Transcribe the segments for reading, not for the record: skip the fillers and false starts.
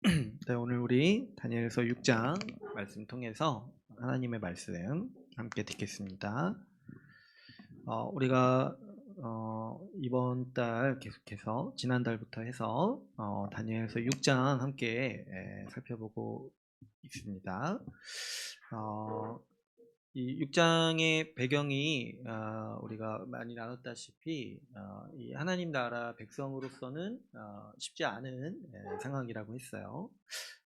네, 오늘 우리 다니엘서 6장 말씀 통해서 하나님의 말씀 함께 듣겠습니다. 우리가 이번 달 계속해서 지난달부터 해서 다니엘서 6장 함께 살펴보고 있습니다. 이 6장의 배경이 우리가 많이 나눴다시피 이 하나님 나라 백성으로서는 쉽지 않은 상황이라고 했어요.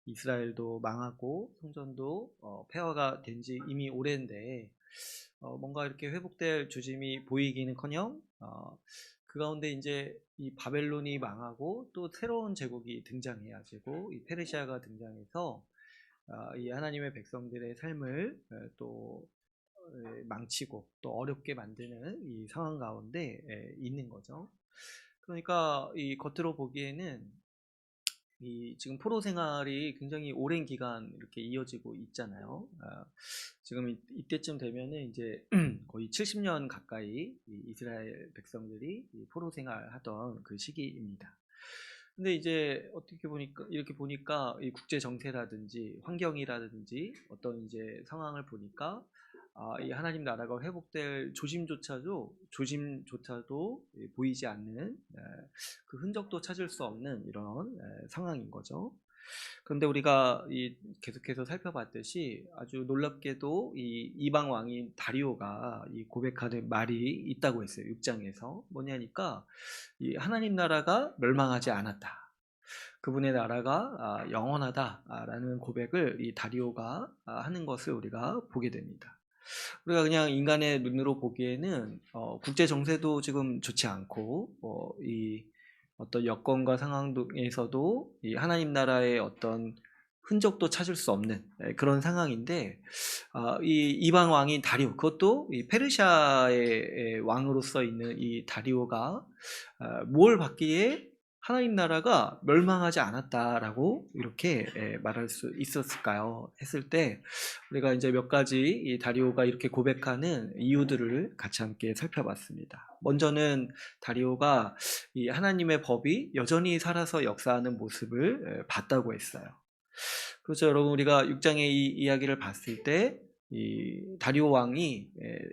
이스라엘도 망하고 성전도 폐허가 된 지 이미 오래인데 뭔가 이렇게 회복될 조짐이 보이기는커녕 그 가운데 이제 이 바벨론이 망하고 또 새로운 제국이 등장해가지고 이 페르시아가 등장해서 이 하나님의 백성들의 삶을 또 망치고 또 어렵게 만드는 이 상황 가운데 있는 거죠. 그러니까 이 겉으로 보기에는 이 지금 포로 생활이 굉장히 오랜 기간 이렇게 이어지고 있잖아요. 지금 이때쯤 되면은 이제 거의 70년 가까이 이 이스라엘 백성들이 이 포로 생활하던 그 시기입니다. 근데 이제 어떻게 보니까 이렇게 보니까 이 국제 정세라든지 환경이라든지 어떤 이제 상황을 보니까 이 하나님 나라가 회복될 조짐조차도 보이지 않는 그 흔적도 찾을 수 없는 이런 상황인 거죠. 그런데 우리가 계속해서 살펴봤듯이 아주 놀랍게도 이 이방 왕인 다리오가 이 고백하는 말이 있다고 했어요. 6장에서 뭐냐니까 이 하나님 나라가 멸망하지 않았다. 그분의 나라가 영원하다라는 고백을 이 다리오가 하는 것을 우리가 보게 됩니다. 우리가 그냥 인간의 눈으로 보기에는 국제 정세도 지금 좋지 않고 이 어떤 여건과 상황에서도 이 하나님 나라의 어떤 흔적도 찾을 수 없는 그런 상황인데 이 이방 왕인 다리오, 그것도 이 페르시아의 왕으로서 있는 이 다리오가 뭘 받기에 하나님 나라가 멸망하지 않았다라고 이렇게 말할 수 있었을까요? 했을 때 우리가 이제 몇 가지 이 다리오가 이렇게 고백하는 이유들을 같이 함께 살펴봤습니다. 먼저는 다리오가 이 하나님의 법이 여전히 살아서 역사하는 모습을 봤다고 했어요. 그렇죠. 여러분, 우리가 6장의 이 이야기를 봤을 때 이 다리오 왕이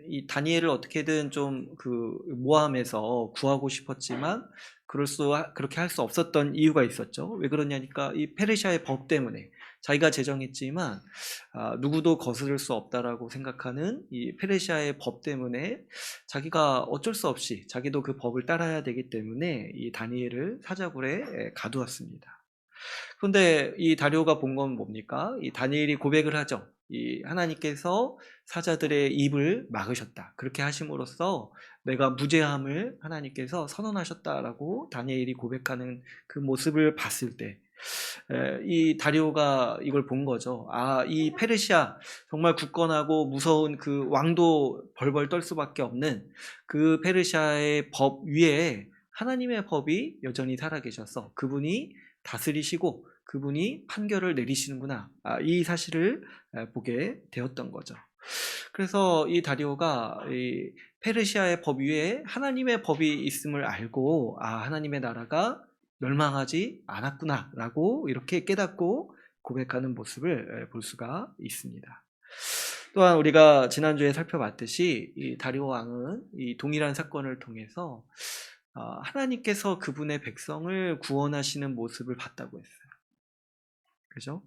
이 다니엘을 어떻게든 좀 그 모함해서 구하고 싶었지만 그렇게 할 수 없었던 이유가 있었죠. 왜 그러냐니까 이 페르시아의 법 때문에 자기가 제정했지만 누구도 거스를 수 없다라고 생각하는 이 페르시아의 법 때문에 자기가 어쩔 수 없이 자기도 그 법을 따라야 되기 때문에 이 다니엘을 사자굴에 가두었습니다. 그런데 이 다리오가 본 건 뭡니까? 이 다니엘이 고백을 하죠. 이 하나님께서 사자들의 입을 막으셨다. 그렇게 하심으로써 내가 무죄함을 하나님께서 선언하셨다라고 다니엘이 고백하는 그 모습을 봤을 때, 이 다리오가 이걸 본 거죠. 이 페르시아 정말 굳건하고 무서운 그 왕도 벌벌 떨 수밖에 없는 그 페르시아의 법 위에 하나님의 법이 여전히 살아계셔서 그분이 다스리시고 그분이 판결을 내리시는구나. 이 사실을 보게 되었던 거죠. 그래서 이 다리오가 이 페르시아의 법 위에 하나님의 법이 있음을 알고 하나님의 나라가 멸망하지 않았구나라고 이렇게 깨닫고 고백하는 모습을 볼 수가 있습니다. 또한 우리가 지난주에 살펴봤듯이 이 다리오 왕은 이 동일한 사건을 통해서 하나님께서 그분의 백성을 구원하시는 모습을 봤다고 했어요. 그죠?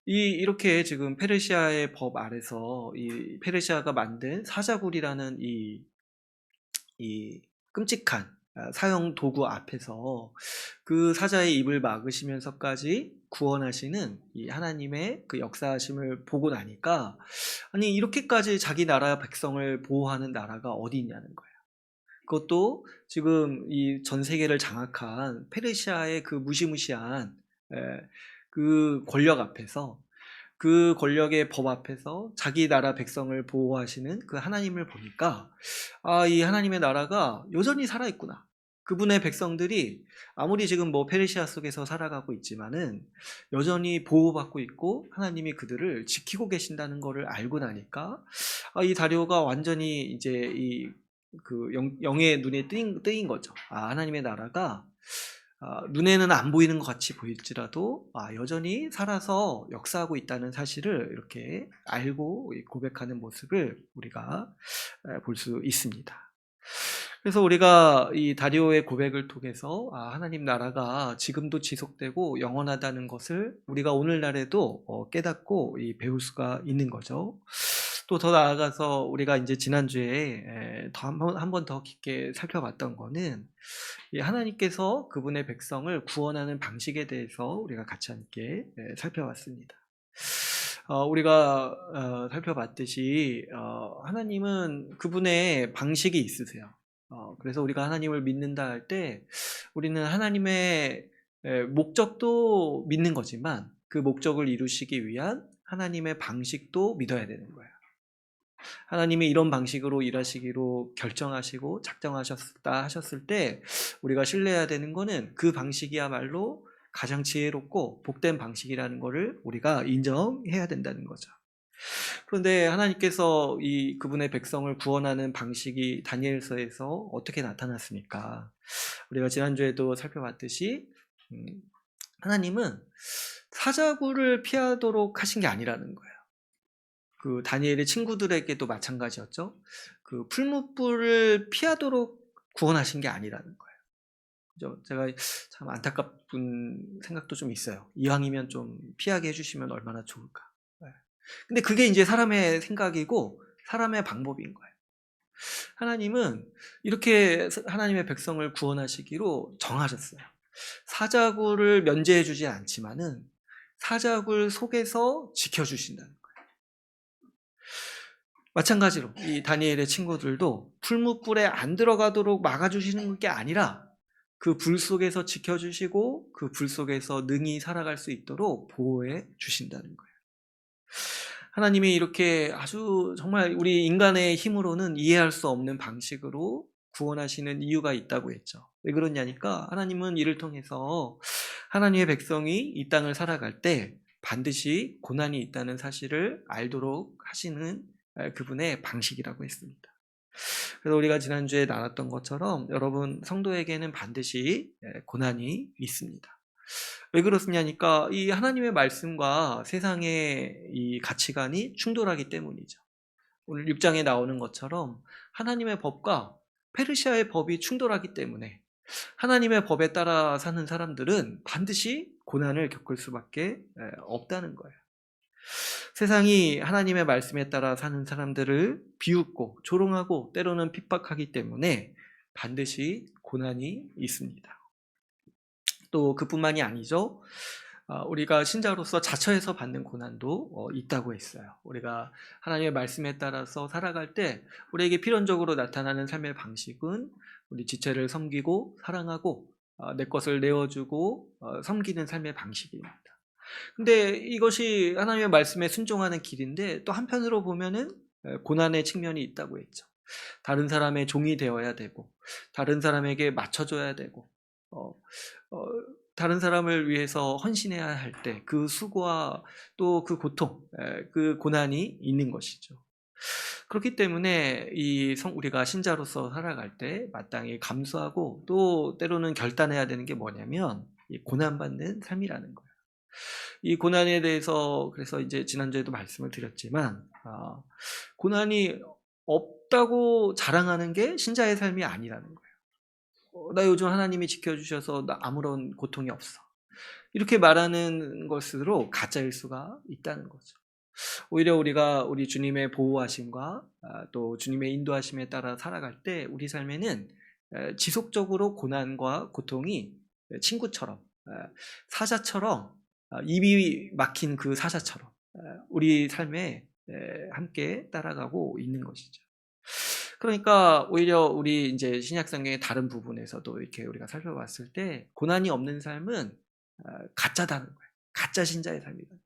이렇게 지금 페르시아의 법 아래서 이 페르시아가 만든 사자굴이라는 이 끔찍한 사형 도구 앞에서 그 사자의 입을 막으시면서까지 구원하시는 이 하나님의 그 역사하심을 보고 나니까 아니 이렇게까지 자기 나라 백성을 보호하는 나라가 어디 있냐는 거예요. 그것도 지금 이 전 세계를 장악한 페르시아의 그 무시무시한 그 권력 앞에서 그 권력의 법 앞에서 자기 나라 백성을 보호하시는 그 하나님을 보니까 이 하나님의 나라가 여전히 살아있구나. 그분의 백성들이 아무리 지금 뭐 페르시아 속에서 살아가고 있지만은 여전히 보호받고 있고 하나님이 그들을 지키고 계신다는 것을 알고 나니까 이 다리오가 완전히 이제 이 그 영의 눈에 뜨인 거죠. 하나님의 나라가 눈에는 안 보이는 것 같이 보일지라도 여전히 살아서 역사하고 있다는 사실을 이렇게 알고 고백하는 모습을 우리가 볼 수 있습니다. 그래서 우리가 이 다리오의 고백을 통해서 하나님 나라가 지금도 지속되고 영원하다는 것을 우리가 오늘날에도 깨닫고 배울 수가 있는 거죠. 또 더 나아가서 우리가 이제 지난주에 한 번 더 깊게 살펴봤던 거는 하나님께서 그분의 백성을 구원하는 방식에 대해서 우리가 같이 함께 살펴봤습니다. 우리가 살펴봤듯이 하나님은 그분의 방식이 있으세요. 그래서 우리가 하나님을 믿는다 할 때 우리는 하나님의 목적도 믿는 거지만 그 목적을 이루시기 위한 하나님의 방식도 믿어야 되는 거예요. 하나님이 이런 방식으로 일하시기로 결정하시고 작정하셨다 하셨을 때 우리가 신뢰해야 되는 거는 그 방식이야말로 가장 지혜롭고 복된 방식이라는 것을 우리가 인정해야 된다는 거죠. 그런데 하나님께서 그분의 백성을 구원하는 방식이 다니엘서에서 어떻게 나타났습니까? 우리가 지난주에도 살펴봤듯이 하나님은 사자굴을 피하도록 하신 게 아니라는 거예요. 그 다니엘의 친구들에게도 마찬가지였죠. 그 풀무불을 피하도록 구원하신 게 아니라는 거예요. 그죠? 제가 참 안타깝은 생각도 좀 있어요. 이왕이면 좀 피하게 해주시면 얼마나 좋을까. 근데 그게 이제 사람의 생각이고 사람의 방법인 거예요. 하나님은 이렇게 하나님의 백성을 구원하시기로 정하셨어요. 사자굴을 면제해 주지 않지만은 사자굴 속에서 지켜주신다는 거예요. 마찬가지로 이 다니엘의 친구들도 풀무불에 안 들어가도록 막아주시는 게 아니라 그 불 속에서 지켜주시고 그 불 속에서 능히 살아갈 수 있도록 보호해 주신다는 거예요. 하나님이 이렇게 아주 정말 우리 인간의 힘으로는 이해할 수 없는 방식으로 구원하시는 이유가 있다고 했죠. 왜 그러냐니까 하나님은 이를 통해서 하나님의 백성이 이 땅을 살아갈 때 반드시 고난이 있다는 사실을 알도록 하시는 그분의 방식이라고 했습니다. 그래서 우리가 지난주에 나눴던 것처럼 여러분 성도에게는 반드시 고난이 있습니다. 왜 그렇냐니까 이 하나님의 말씀과 세상의 이 가치관이 충돌하기 때문이죠. 오늘 6장에 나오는 것처럼 하나님의 법과 페르시아의 법이 충돌하기 때문에 하나님의 법에 따라 사는 사람들은 반드시 고난을 겪을 수밖에 없다는 거예요. 세상이 하나님의 말씀에 따라 사는 사람들을 비웃고 조롱하고 때로는 핍박하기 때문에 반드시 고난이 있습니다. 또 그뿐만이 아니죠. 우리가 신자로서 자처해서 받는 고난도 있다고 했어요. 우리가 하나님의 말씀에 따라서 살아갈 때 우리에게 필연적으로 나타나는 삶의 방식은 우리 지체를 섬기고 사랑하고 내 것을 내어주고 섬기는 삶의 방식입니다. 근데 이것이 하나님의 말씀에 순종하는 길인데 또 한편으로 보면은 고난의 측면이 있다고 했죠. 다른 사람의 종이 되어야 되고 다른 사람에게 맞춰줘야 되고 다른 사람을 위해서 헌신해야 할 때 그 수고와 또 그 고통, 그 고난이 있는 것이죠. 그렇기 때문에 우리가 신자로서 살아갈 때 마땅히 감수하고 또 때로는 결단해야 되는 게 뭐냐면 이 고난받는 삶이라는 거예요. 이 고난에 대해서 그래서 이제 지난주에도 말씀을 드렸지만 고난이 없다고 자랑하는 게 신자의 삶이 아니라는 거예요. 나 요즘 하나님이 지켜주셔서 나 아무런 고통이 없어. 이렇게 말하는 것으로 가짜일 수가 있다는 거죠. 오히려 우리가 우리 주님의 보호하심과 또 주님의 인도하심에 따라 살아갈 때 우리 삶에는 지속적으로 고난과 고통이 친구처럼 사자처럼 입이 막힌 그 사자처럼 우리 삶에 함께 따라가고 있는 것이죠. 그러니까 오히려 우리 이제 신약성경의 다른 부분에서도 이렇게 우리가 살펴봤을 때 고난이 없는 삶은 가짜다는 거예요. 가짜 신자의 삶이라는 거예요.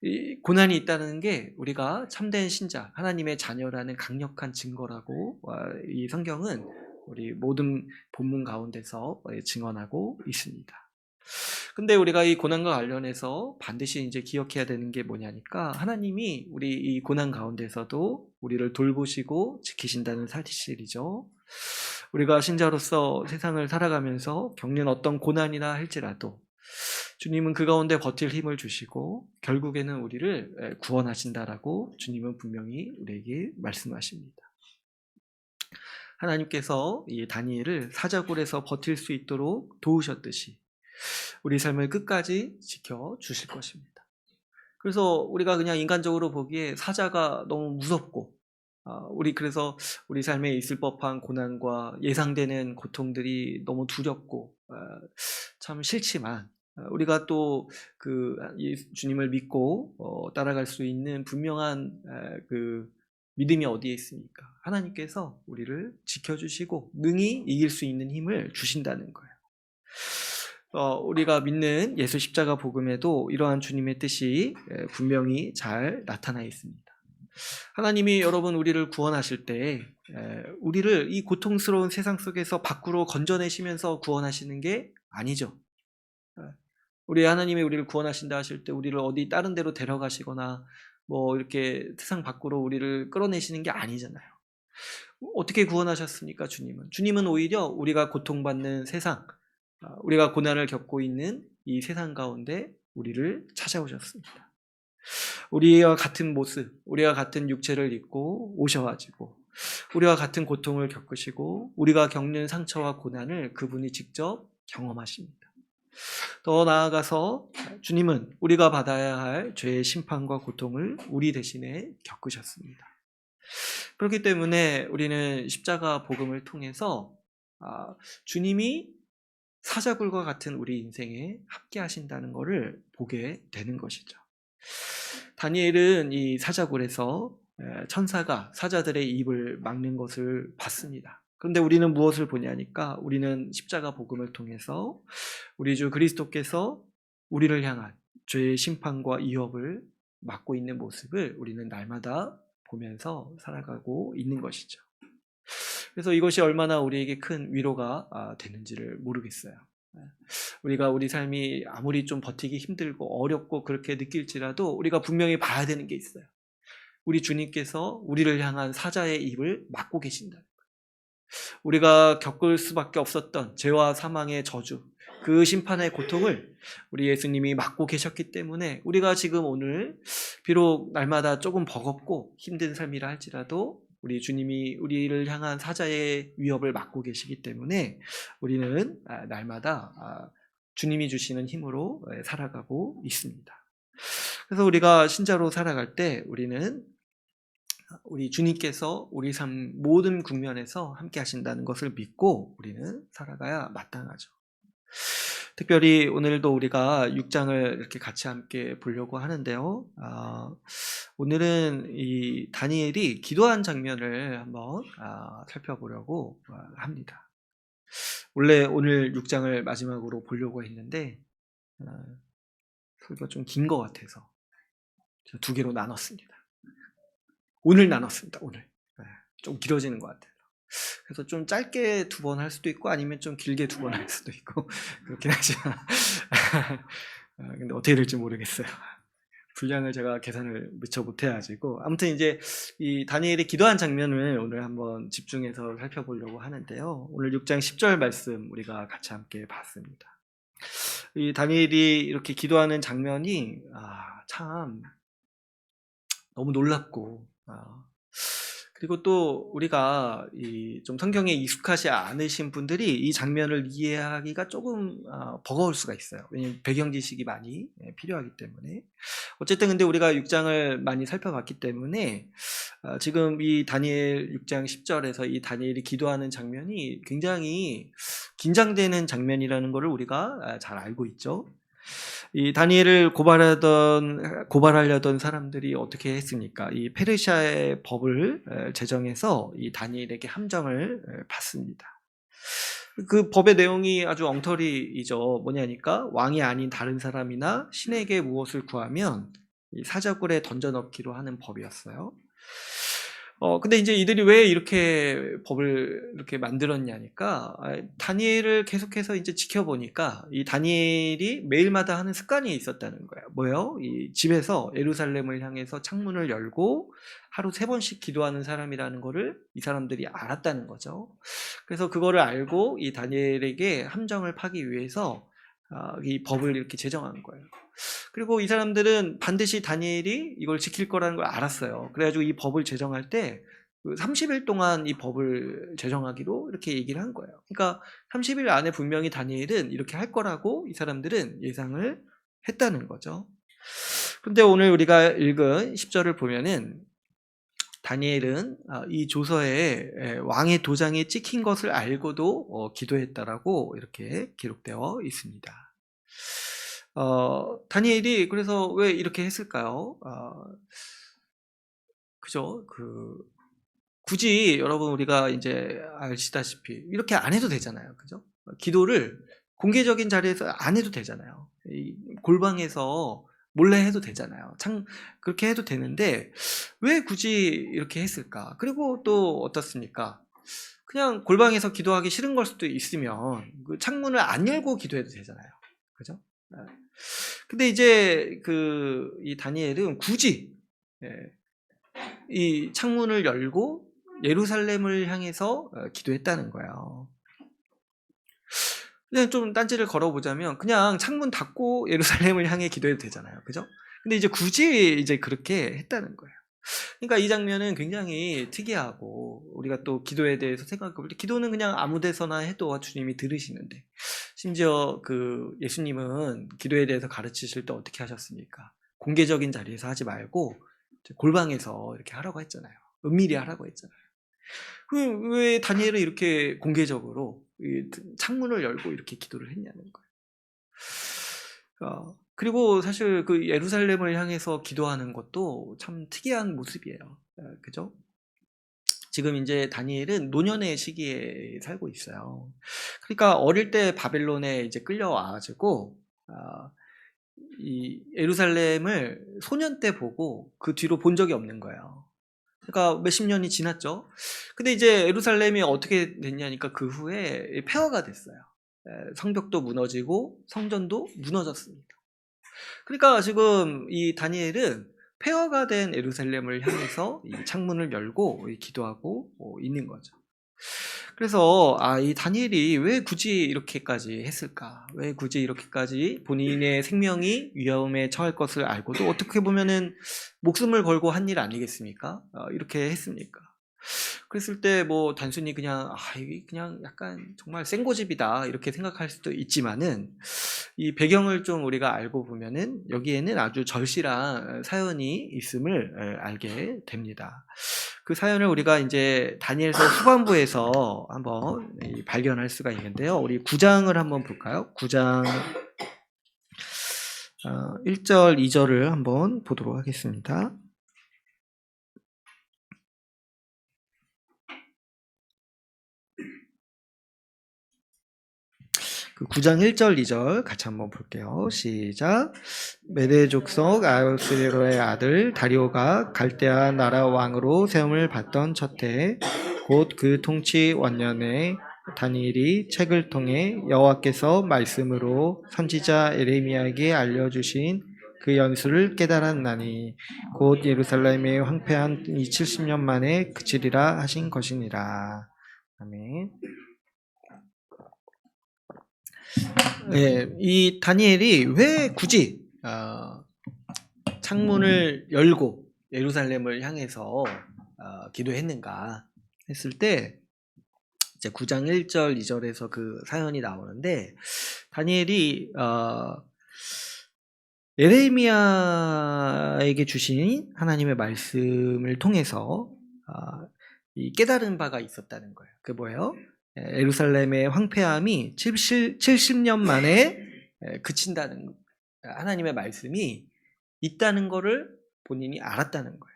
이 고난이 있다는 게 우리가 참된 신자, 하나님의 자녀라는 강력한 증거라고 이 성경은 우리 모든 본문 가운데서 증언하고 있습니다. 근데 우리가 이 고난과 관련해서 반드시 이제 기억해야 되는 게 뭐냐니까 하나님이 우리 이 고난 가운데서도 우리를 돌보시고 지키신다는 사실이죠. 우리가 신자로서 세상을 살아가면서 겪는 어떤 고난이나 할지라도 주님은 그 가운데 버틸 힘을 주시고 결국에는 우리를 구원하신다라고 주님은 분명히 우리에게 말씀하십니다. 하나님께서 이 다니엘을 사자굴에서 버틸 수 있도록 도우셨듯이 우리 삶을 끝까지 지켜주실 것입니다. 그래서 우리가 그냥 인간적으로 보기에 사자가 너무 무섭고 그래서 우리 삶에 있을 법한 고난과 예상되는 고통들이 너무 두렵고 참 싫지만 우리가 또 그 주님을 믿고 따라갈 수 있는 분명한 그 믿음이 어디에 있습니까? 하나님께서 우리를 지켜주시고 능히 이길 수 있는 힘을 주신다는 거예요. 우리가 믿는 예수 십자가 복음에도 이러한 주님의 뜻이 분명히 잘 나타나 있습니다. 하나님이 여러분 우리를 구원하실 때 우리를 이 고통스러운 세상 속에서 밖으로 건져내시면서 구원하시는 게 아니죠. 우리 하나님이 우리를 구원하신다 하실 때 우리를 어디 다른 데로 데려가시거나 뭐 이렇게 세상 밖으로 우리를 끌어내시는 게 아니잖아요. 어떻게 구원하셨습니까? 주님은 오히려 우리가 고통받는 세상, 우리가 고난을 겪고 있는 이 세상 가운데 우리를 찾아오셨습니다. 우리와 같은 모습, 우리와 같은 육체를 입고 오셔가지고 우리와 같은 고통을 겪으시고 우리가 겪는 상처와 고난을 그분이 직접 경험하십니다. 더 나아가서 주님은 우리가 받아야 할 죄의 심판과 고통을 우리 대신에 겪으셨습니다. 그렇기 때문에 우리는 십자가 복음을 통해서 주님이 사자굴과 같은 우리 인생에 함께 하신다는 것을 보게 되는 것이죠. 다니엘은 이 사자굴에서 천사가 사자들의 입을 막는 것을 봤습니다. 그런데 우리는 무엇을 보냐니까 우리는 십자가 복음을 통해서 우리 주 그리스도께서 우리를 향한 죄의 심판과 위협을 막고 있는 모습을 우리는 날마다 보면서 살아가고 있는 것이죠. 그래서 이것이 얼마나 우리에게 큰 위로가 되는지를 모르겠어요. 우리가 우리 삶이 아무리 좀 버티기 힘들고 어렵고 그렇게 느낄지라도 우리가 분명히 봐야 되는 게 있어요. 우리 주님께서 우리를 향한 사자의 입을 막고 계신다. 우리가 겪을 수밖에 없었던 죄와 사망의 저주, 그 심판의 고통을 우리 예수님이 막고 계셨기 때문에 우리가 지금 오늘 비록 날마다 조금 버겁고 힘든 삶이라 할지라도 우리 주님이 우리를 향한 사자의 위협을 막고 계시기 때문에 우리는 날마다 주님이 주시는 힘으로 살아가고 있습니다. 그래서 우리가 신자로 살아갈 때 우리는 우리 주님께서 우리 삶 모든 국면에서 함께 하신다는 것을 믿고 우리는 살아가야 마땅하죠. 특별히 오늘도 우리가 6장을 이렇게 같이 함께 보려고 하는데요. 오늘은 이 다니엘이 기도한 장면을 한번 살펴보려고 합니다. 원래 오늘 6장을 마지막으로 보려고 했는데 설교가 좀 긴 것 같아서 두 개로 나눴습니다. 오늘 나눴습니다. 오늘 좀 길어지는 것 같아요. 그래서 좀 짧게 2번 할 수도 있고 아니면 좀 길게 2번 할 수도 있고 그렇긴 하지만 근데 어떻게 될지 모르겠어요. 분량을 제가 계산을 미처 못해가지고 아무튼 이제 이 다니엘이 기도한 장면을 오늘 한번 집중해서 살펴보려고 하는데요. 오늘 6장 10절 말씀 우리가 같이 함께 봤습니다. 이 다니엘이 이렇게 기도하는 장면이 참 너무 놀랍고 그리고 또 우리가 좀 성경에 익숙하지 않으신 분들이 이 장면을 이해하기가 조금 버거울 수가 있어요. 왜냐하면 배경 지식이 많이 필요하기 때문에. 어쨌든 근데 우리가 6장을 많이 살펴봤기 때문에 지금 이 다니엘 6장 10절에서 이 다니엘이 기도하는 장면이 굉장히 긴장되는 장면이라는 것을 우리가 잘 알고 있죠. 이 다니엘을 고발하려던 사람들이 어떻게 했습니까? 이 페르시아의 법을 제정해서 이 다니엘에게 함정을 받습니다. 그 법의 내용이 아주 엉터리이죠. 뭐냐니까 왕이 아닌 다른 사람이나 신에게 무엇을 구하면 이 사자굴에 던져넣기로 하는 법이었어요. 근데 이제 이들이 왜 이렇게 법을 이렇게 만들었냐니까, 다니엘을 계속해서 이제 지켜보니까 이 다니엘이 매일마다 하는 습관이 있었다는 거예요. 뭐예요? 이 집에서 예루살렘을 향해서 창문을 열고 하루 3번씩 기도하는 사람이라는 거를 이 사람들이 알았다는 거죠. 그래서 그거를 알고 이 다니엘에게 함정을 파기 위해서 이 법을 이렇게 제정한 거예요. 그리고 이 사람들은 반드시 다니엘이 이걸 지킬 거라는 걸 알았어요. 그래가지고 이 법을 제정할 때 30일 동안 이 법을 제정하기로 이렇게 얘기를 한 거예요. 그러니까 30일 안에 분명히 다니엘은 이렇게 할 거라고 이 사람들은 예상을 했다는 거죠. 근데 오늘 우리가 읽은 10절을 보면은 다니엘은 이 조서에 왕의 도장이 찍힌 것을 알고도 기도했다라고 이렇게 기록되어 있습니다. 다니엘이 그래서 왜 이렇게 했을까요? 그죠? 굳이 여러분 우리가 이제 아시다시피 이렇게 안 해도 되잖아요. 그죠? 기도를 공개적인 자리에서 안 해도 되잖아요. 이 골방에서 몰래 해도 되잖아요. 그렇게 해도 되는데 왜 굳이 이렇게 했을까? 그리고 또 어떻습니까? 그냥 골방에서 기도하기 싫은 걸 수도 있으면 그 창문을 안 열고 기도해도 되잖아요. 그죠? 근데 이제 이 다니엘은 굳이 이 창문을 열고 예루살렘을 향해서 기도했다는 거예요. 그냥 좀 딴지를 걸어보자면 그냥 창문 닫고 예루살렘을 향해 기도해도 되잖아요. 그죠? 근데 이제 굳이 이제 그렇게 했다는 거예요. 그러니까 이 장면은 굉장히 특이하고 우리가 또 기도에 대해서 생각해 볼 때 기도는 그냥 아무 데서나 해도 주님이 들으시는데 심지어 예수님은 기도에 대해서 가르치실 때 어떻게 하셨습니까? 공개적인 자리에서 하지 말고 골방에서 이렇게 하라고 했잖아요. 은밀히 하라고 했잖아요. 왜 다니엘은 이렇게 공개적으로 창문을 열고 이렇게 기도를 했냐는 거예요. 그리고 사실 예루살렘을 향해서 기도하는 것도 참 특이한 모습이에요. 그죠? 지금 이제 다니엘은 노년의 시기에 살고 있어요. 그러니까 어릴 때 바벨론에 이제 끌려와가지고 이 예루살렘을 소년 때 보고 그 뒤로 본 적이 없는 거예요. 그러니까 몇십 년이 지났죠. 근데 이제 예루살렘이 어떻게 됐냐니까 그 후에 폐허가 됐어요. 성벽도 무너지고 성전도 무너졌습니다. 그러니까 지금 이 다니엘은 폐허가 된 예루살렘을 향해서 이 창문을 열고 기도하고 있는 거죠. 그래서 이 다니엘이 왜 굳이 이렇게까지 했을까? 왜 굳이 이렇게까지 본인의 생명이 위험에 처할 것을 알고도 어떻게 보면은 목숨을 걸고 한 일 아니겠습니까? 이렇게 했습니까? 그랬을 때 뭐 단순히 그냥 이게 그냥 약간 정말 센고집이다 이렇게 생각할 수도 있지만은 이 배경을 좀 우리가 알고 보면은 여기에는 아주 절실한 사연이 있음을 알게 됩니다. 그 사연을 우리가 이제 다니엘서 후반부에서 한번 발견할 수가 있는데요. 우리 9장을 한번 볼까요? 9장 1절, 2절을 한번 보도록 하겠습니다. 그 9장 1절, 2절 같이 한번 볼게요. 시작. 메대 족속 아하스웨로의 아들 다리오가 갈대아 나라 왕으로 세움을 받던 첫해 곧 그 통치 원년에 다니엘이 책을 통해 여호와께서 말씀으로 선지자 에레미야에게 알려주신 그 연수를 깨달았나니 곧 예루살렘의 황폐한 이 70년 만에 그치리라 하신 것이니라. 아멘. 네, 이 다니엘이 왜 굳이 창문을 열고 예루살렘을 향해서 기도했는가 했을 때 이제 9장 1절 2절에서 그 사연이 나오는데 다니엘이 에레미야에게 주신 하나님의 말씀을 통해서 이 깨달은 바가 있었다는 거예요. 그게 뭐예요? 예루살렘의 황폐함이 70년 만에 그친다는 하나님의 말씀이 있다는 것을 본인이 알았다는 거예요.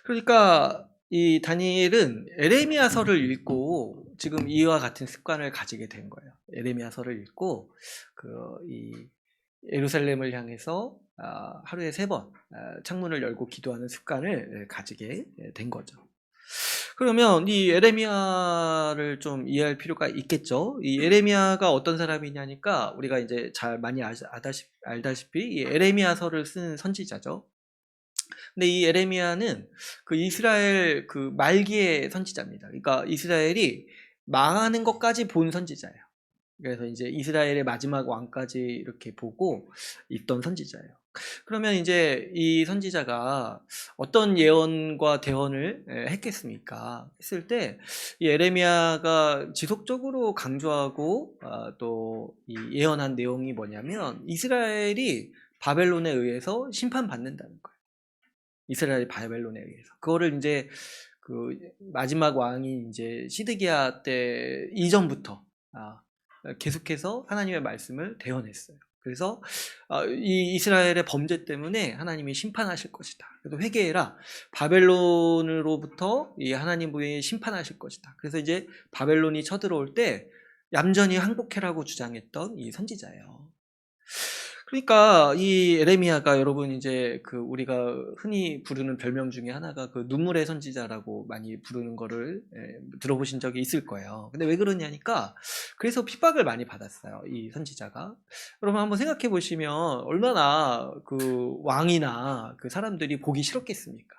그러니까 이 다니엘은 에레미야서를 읽고 지금 이와 같은 습관을 가지게 된 거예요. 에레미야서를 읽고 이 예루살렘을 향해서 하루에 3번 창문을 열고 기도하는 습관을 가지게 된 거죠. 그러면 이 예레미야를 좀 이해할 필요가 있겠죠. 이 예레미야가 어떤 사람이냐니까 우리가 이제 잘 많이 알다시피 이 예레미야서를 쓴 선지자죠. 근데 이 예레미야는 그 이스라엘 그 말기의 선지자입니다. 그러니까 이스라엘이 망하는 것까지 본 선지자예요. 그래서 이제 이스라엘의 마지막 왕까지 이렇게 보고 있던 선지자예요. 그러면 이제 이 선지자가 어떤 예언과 대언을 했겠습니까? 했을 때 이 예레미야가 지속적으로 강조하고 또 이 예언한 내용이 뭐냐면 이스라엘이 바벨론에 의해서 심판받는다는 거예요. 이스라엘이 바벨론에 의해서. 그거를 이제 그 마지막 왕이 이제 시드기야 때 이전부터 계속해서 하나님의 말씀을 대언했어요. 그래서 이 이스라엘의 범죄 때문에 하나님이 심판하실 것이다. 그래서 회개해라. 바벨론으로부터 이 하나님이 심판하실 것이다. 그래서 이제 바벨론이 쳐들어올 때 얌전히 항복해라고 주장했던 이 선지자예요. 그러니까 이 예레미야가 여러분 이제 그 우리가 흔히 부르는 별명 중에 하나가 그 눈물의 선지자라고 많이 부르는 거를 들어보신 적이 있을 거예요. 근데 왜 그러냐니까 그래서 핍박을 많이 받았어요. 이 선지자가. 여러분 한번 생각해 보시면 얼마나 그 왕이나 그 사람들이 보기 싫었겠습니까?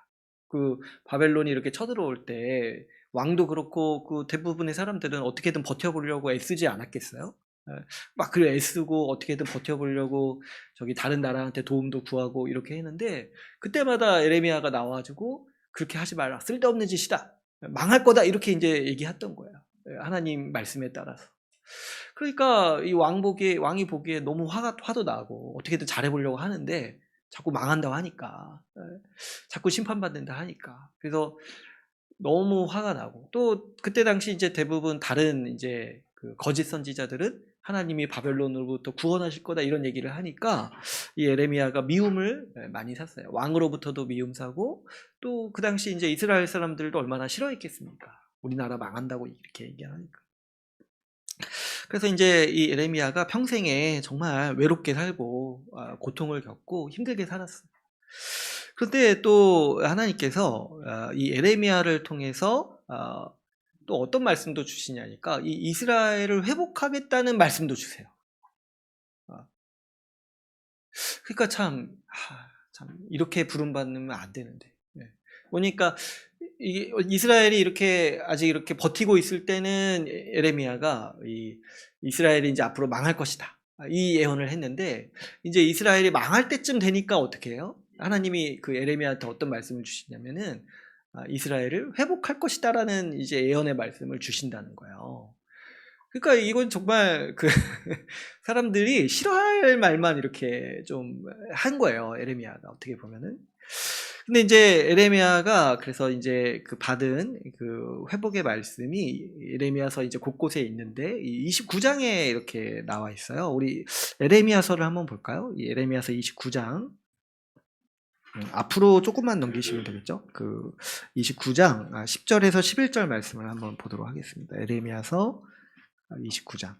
그 바벨론이 이렇게 쳐들어올 때 왕도 그렇고 그 대부분의 사람들은 어떻게든 버텨보려고 애쓰지 않았겠어요? 막 그래 애쓰고 어떻게든 버텨보려고 저기 다른 나라한테 도움도 구하고 이렇게 했는데 그때마다 예레미야가 나와가지고 그렇게 하지 말라 쓸데없는 짓이다 망할 거다 이렇게 이제 얘기했던 거예요. 하나님 말씀에 따라서. 그러니까 이 왕이 보기에 너무 화도 나고 어떻게든 잘해보려고 하는데 자꾸 망한다고 하니까 자꾸 심판받는다 하니까 그래서 너무 화가 나고 또 그때 당시 이제 대부분 다른 이제 그 거짓 선지자들은 하나님이 바벨론으로부터 구원하실 거다 이런 얘기를 하니까 이 예레미야가 미움을 많이 샀어요. 왕으로부터도 미움 사고 또 그 당시 이제 이스라엘 사람들도 얼마나 싫어했겠습니까? 우리나라 망한다고 이렇게 얘기하니까. 그래서 이제 이 예레미야가 평생에 정말 외롭게 살고 고통을 겪고 힘들게 살았어요. 그런데 또 하나님께서 이 예레미야를 통해서 또 어떤 말씀도 주시냐니까 이 이스라엘을 회복하겠다는 말씀도 주세요. 그러니까 참 이렇게 부름받으면 안 되는데. 보니까 이스라엘이 이렇게 아직 이렇게 버티고 있을 때는 예레미야가 이스라엘이 이제 앞으로 망할 것이다. 이 예언을 했는데 이제 이스라엘이 망할 때쯤 되니까 어떻게 해요? 하나님이 그 예레미야한테 어떤 말씀을 주시냐면은 이스라엘을 회복할 것이다라는 이제 예언의 말씀을 주신다는 거예요. 그러니까 이건 정말 그 사람들이 싫어할 말만 이렇게 좀 한 거예요. 예레미야가 어떻게 보면은. 근데 이제 예레미야가 그래서 이제 그 받은 그 회복의 말씀이 예레미야서 이제 곳곳에 있는데 이 29장에 이렇게 나와 있어요. 우리 예레미야서를 한번 볼까요? 예레미야서 29장. 앞으로 조금만 넘기시면 되겠죠? 그 29장 10절에서 11절 말씀을 한번 보도록 하겠습니다. 예레미야서 29장.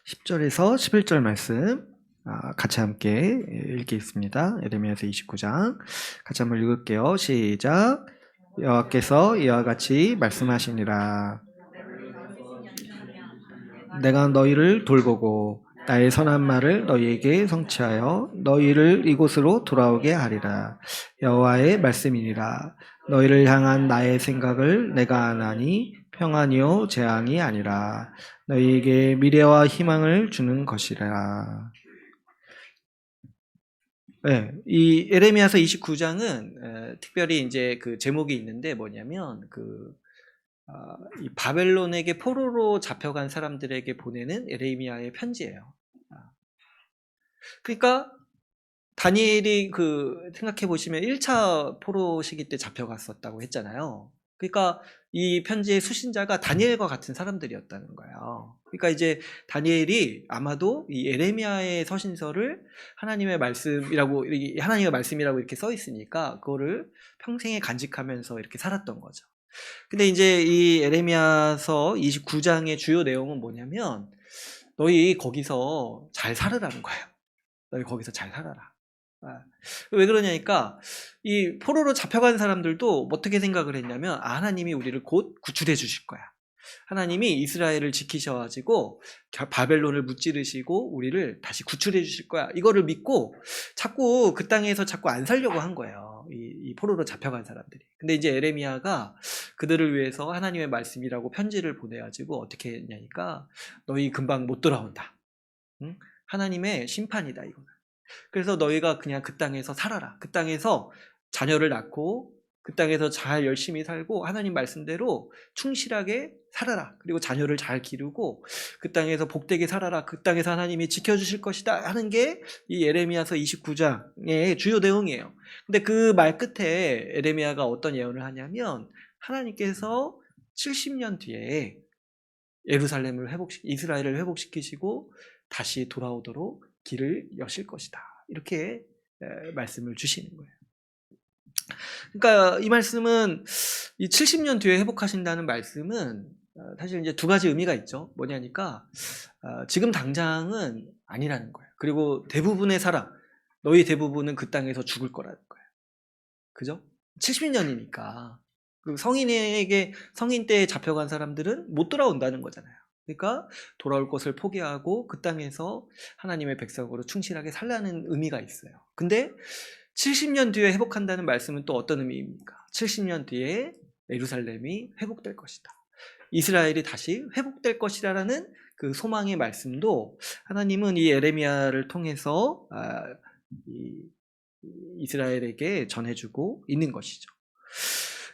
(10절에서) (11절) 말씀 같이 함께 읽겠습니다. 예레미야서 29장 같이 한번 읽을게요. 시작. 여호와께서 이와 같이 말씀하시니라. 내가 너희를 돌보고 나의 선한 말을 너희에게 성취하여 너희를 이곳으로 돌아오게 하리라. 여호와의 말씀이니라. 너희를 향한 나의 생각을 내가 아나니 평안이요 재앙이 아니라 너희에게 미래와 희망을 주는 것이라. 네, 이 예레미야서 29장은 특별히 이제 그 제목이 있는데 뭐냐면 이 바벨론에게 포로로 잡혀간 사람들에게 보내는 예레미야의 편지예요. 그러니까 다니엘이 그 생각해 보시면 1차 포로 시기 때 잡혀갔었다고 했잖아요. 그러니까 이 편지의 수신자가 다니엘과 같은 사람들이었다는 거예요. 그러니까 이제 다니엘이 아마도 이 예레미야의 서신서를 하나님의 말씀이라고 이렇게 써 있으니까 그거를 평생에 간직하면서 이렇게 살았던 거죠. 근데 이제 이 예레미야서 29장의 주요 내용은 뭐냐면 너희 거기서 잘 살으라는 거예요. 너희 거기서 잘 살아라. 왜 그러냐니까 이 포로로 잡혀간 사람들도 어떻게 생각을 했냐면 하나님이 우리를 곧 구출해 주실 거야. 하나님이 이스라엘을 지키셔가지고 바벨론을 무찌르시고 우리를 다시 구출해 주실 거야. 이거를 믿고 자꾸 그 땅에서 자꾸 안 살려고 한 거예요. 이 포로로 잡혀간 사람들이. 근데 이제 에레미야가 그들을 위해서 하나님의 말씀이라고 편지를 보내가지고 어떻게 했냐니까 너희 금방 못 돌아온다. 응? 하나님의 심판이다 이거는. 그래서 너희가 그냥 그 땅에서 살아라. 그 땅에서 자녀를 낳고 그 땅에서 잘 열심히 살고 하나님 말씀대로 충실하게 살아라. 그리고 자녀를 잘 기르고 그 땅에서 복되게 살아라. 그 땅에서 하나님이 지켜주실 것이다 하는 게 이 예레미야서 29장의 주요 내용이에요. 근데 그 말 끝에 예레미야가 어떤 예언을 하냐면 하나님께서 70년 뒤에 예루살렘을 이스라엘을 회복시키시고 다시 돌아오도록 길을 여실 것이다. 이렇게 말씀을 주시는 거예요. 그러니까 이 말씀은 이 70년 뒤에 회복하신다는 말씀은 사실 이제 두 가지 의미가 있죠. 뭐냐니까 지금 당장은 아니라는 거예요. 그리고 대부분의 사람, 너희 대부분은 그 땅에서 죽을 거라는 거예요. 그죠? 70년이니까 그 성인 때에 잡혀간 사람들은 못 돌아온다는 거잖아요. 그러니까 돌아올 것을 포기하고 그 땅에서 하나님의 백성으로 충실하게 살라는 의미가 있어요. 근데 70년 뒤에 회복한다는 말씀은 또 어떤 의미입니까? 70년 뒤에 예루살렘이 회복될 것이다. 이스라엘이 다시 회복될 것이라는 그 소망의 말씀도 하나님은 이 예레미야를 통해서 이스라엘에게 전해주고 있는 것이죠.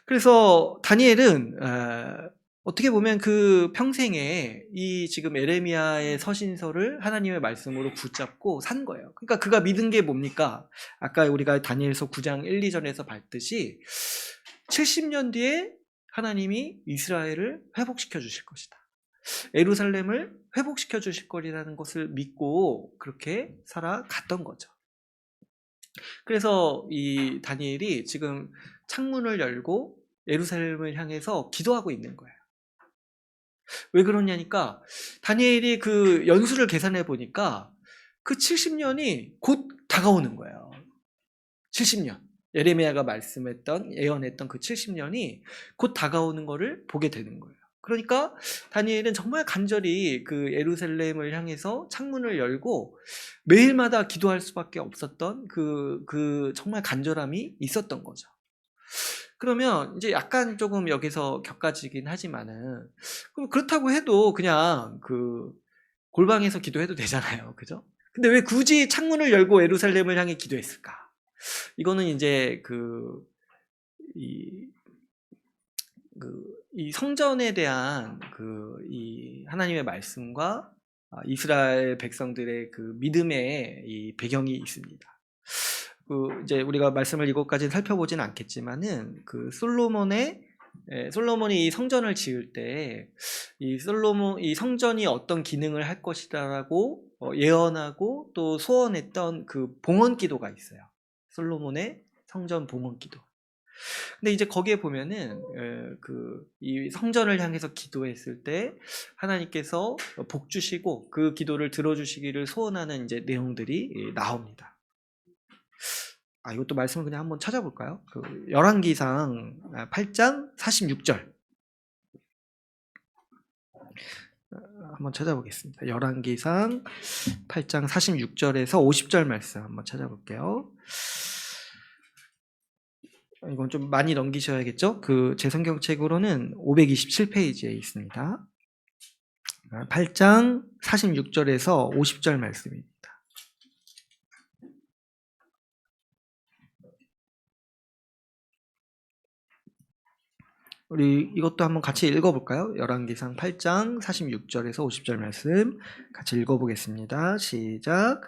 그래서 다니엘은 어떻게 보면 그 평생에 이 지금 예레미야의 서신서를 하나님의 말씀으로 붙잡고 산 거예요. 그러니까 그가 믿은 게 뭡니까? 아까 우리가 다니엘서 9장 1, 2절에서 봤듯이 70년 뒤에 하나님이 이스라엘을 회복시켜 주실 것이다. 예루살렘을 회복시켜 주실 거리라는 것을 믿고 그렇게 살아갔던 거죠. 그래서 이 다니엘이 지금 창문을 열고 예루살렘을 향해서 기도하고 있는 거예요. 왜 그러냐니까 다니엘이 그 연수를 계산해 보니까 그 70년이 곧 다가오는 거예요. 70년. 예레미야가 예언했던 그 70년이 곧 다가오는 거를 보게 되는 거예요. 그러니까 다니엘은 정말 간절히 그 예루살렘을 향해서 창문을 열고 매일마다 기도할 수밖에 없었던 그 정말 간절함이 있었던 거죠. 그러면 이제 약간 조금 여기서 격가지긴 하지만은 그렇다고 해도 그냥 그 골방에서 기도해도 되잖아요. 그죠? 근데 왜 굳이 창문을 열고 예루살렘을 향해 기도했을까? 이거는 이제 이 성전에 대한 이 하나님의 말씀과 이스라엘 백성들의 그 믿음의 이 배경이 있습니다. 이제 우리가 말씀을 이것까지는 살펴보지는 않겠지만은 솔로몬이 이 성전을 지을 때 이 성전이 어떤 기능을 할 것이다라고 예언하고 또 소원했던 그 봉헌 기도가 있어요. 솔로몬의 성전 봉헌 기도. 근데 이제 거기에 보면은 이 성전을 향해서 기도했을 때 하나님께서 복 주시고 그 기도를 들어주시기를 소원하는 이제 내용들이 나옵니다. 이것도 말씀을 그냥 한번 찾아볼까요? 열왕기상 8장 46절 한번 찾아보겠습니다. 열왕기상 8장 46절에서 50절 말씀 한번 찾아볼게요. 이건 좀 많이 넘기셔야겠죠? 제 성경책으로는 527페이지에 있습니다. 8장 46절에서 50절 말씀입니다. 우리 이것도 한번 같이 읽어볼까요? 열왕기상 8장 46절에서 50절 말씀 같이 읽어보겠습니다. 시작.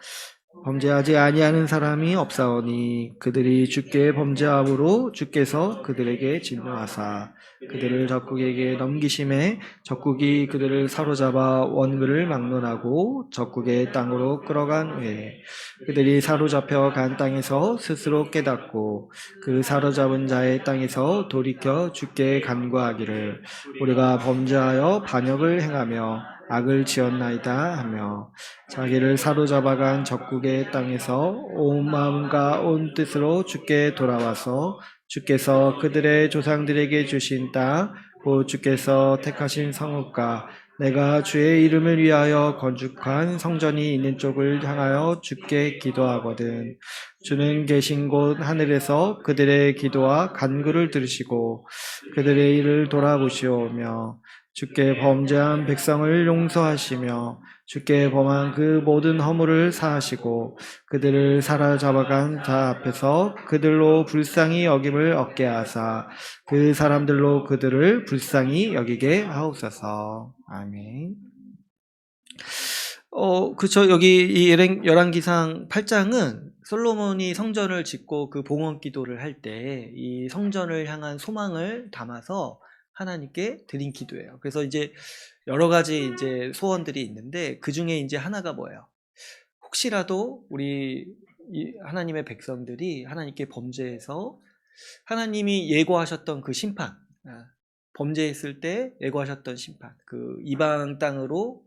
범죄하지 아니하는 사람이 없사오니 그들이 주께 범죄함으로 주께서 그들에게 진노하사 그들을 적국에게 넘기심에 적국이 그들을 사로잡아 원그를 막론하고 적국의 땅으로 끌어간 후에 그들이 사로잡혀 간 땅에서 스스로 깨닫고 그 사로잡은 자의 땅에서 돌이켜 주께 간구하기를 우리가 범죄하여 반역을 행하며 악을 지었나이다 하며 자기를 사로잡아간 적국의 땅에서 온 마음과 온 뜻으로 주께 돌아와서 주께서 그들의 조상들에게 주신 땅, 곧 주께서 택하신 성읍과 내가 주의 이름을 위하여 건축한 성전이 있는 쪽을 향하여 주께 기도하거든. 주는 계신 곳 하늘에서 그들의 기도와 간구를 들으시고 그들의 일을 돌아보시오며 주께 범죄한 백성을 용서하시며 주께 범한 그 모든 허물을 사하시고 그들을 사로잡아간 자 앞에서 그들로 불쌍히 여김을 얻게 하사 그 사람들로 그들을 불쌍히 여기게 하옵소서. 아멘. 그쵸. 여기 이 열왕기상 8장은 솔로몬이 성전을 짓고 그 봉헌 기도를 할 때 이 성전을 향한 소망을 담아서 하나님께 드린 기도예요. 그래서 이제 여러 가지 이제 소원들이 있는데 그 중에 이제 하나가 뭐예요? 혹시라도 우리 하나님의 백성들이 하나님께 범죄해서 하나님이 예고하셨던 그 심판, 범죄했을 때 예고하셨던 심판, 그 이방 땅으로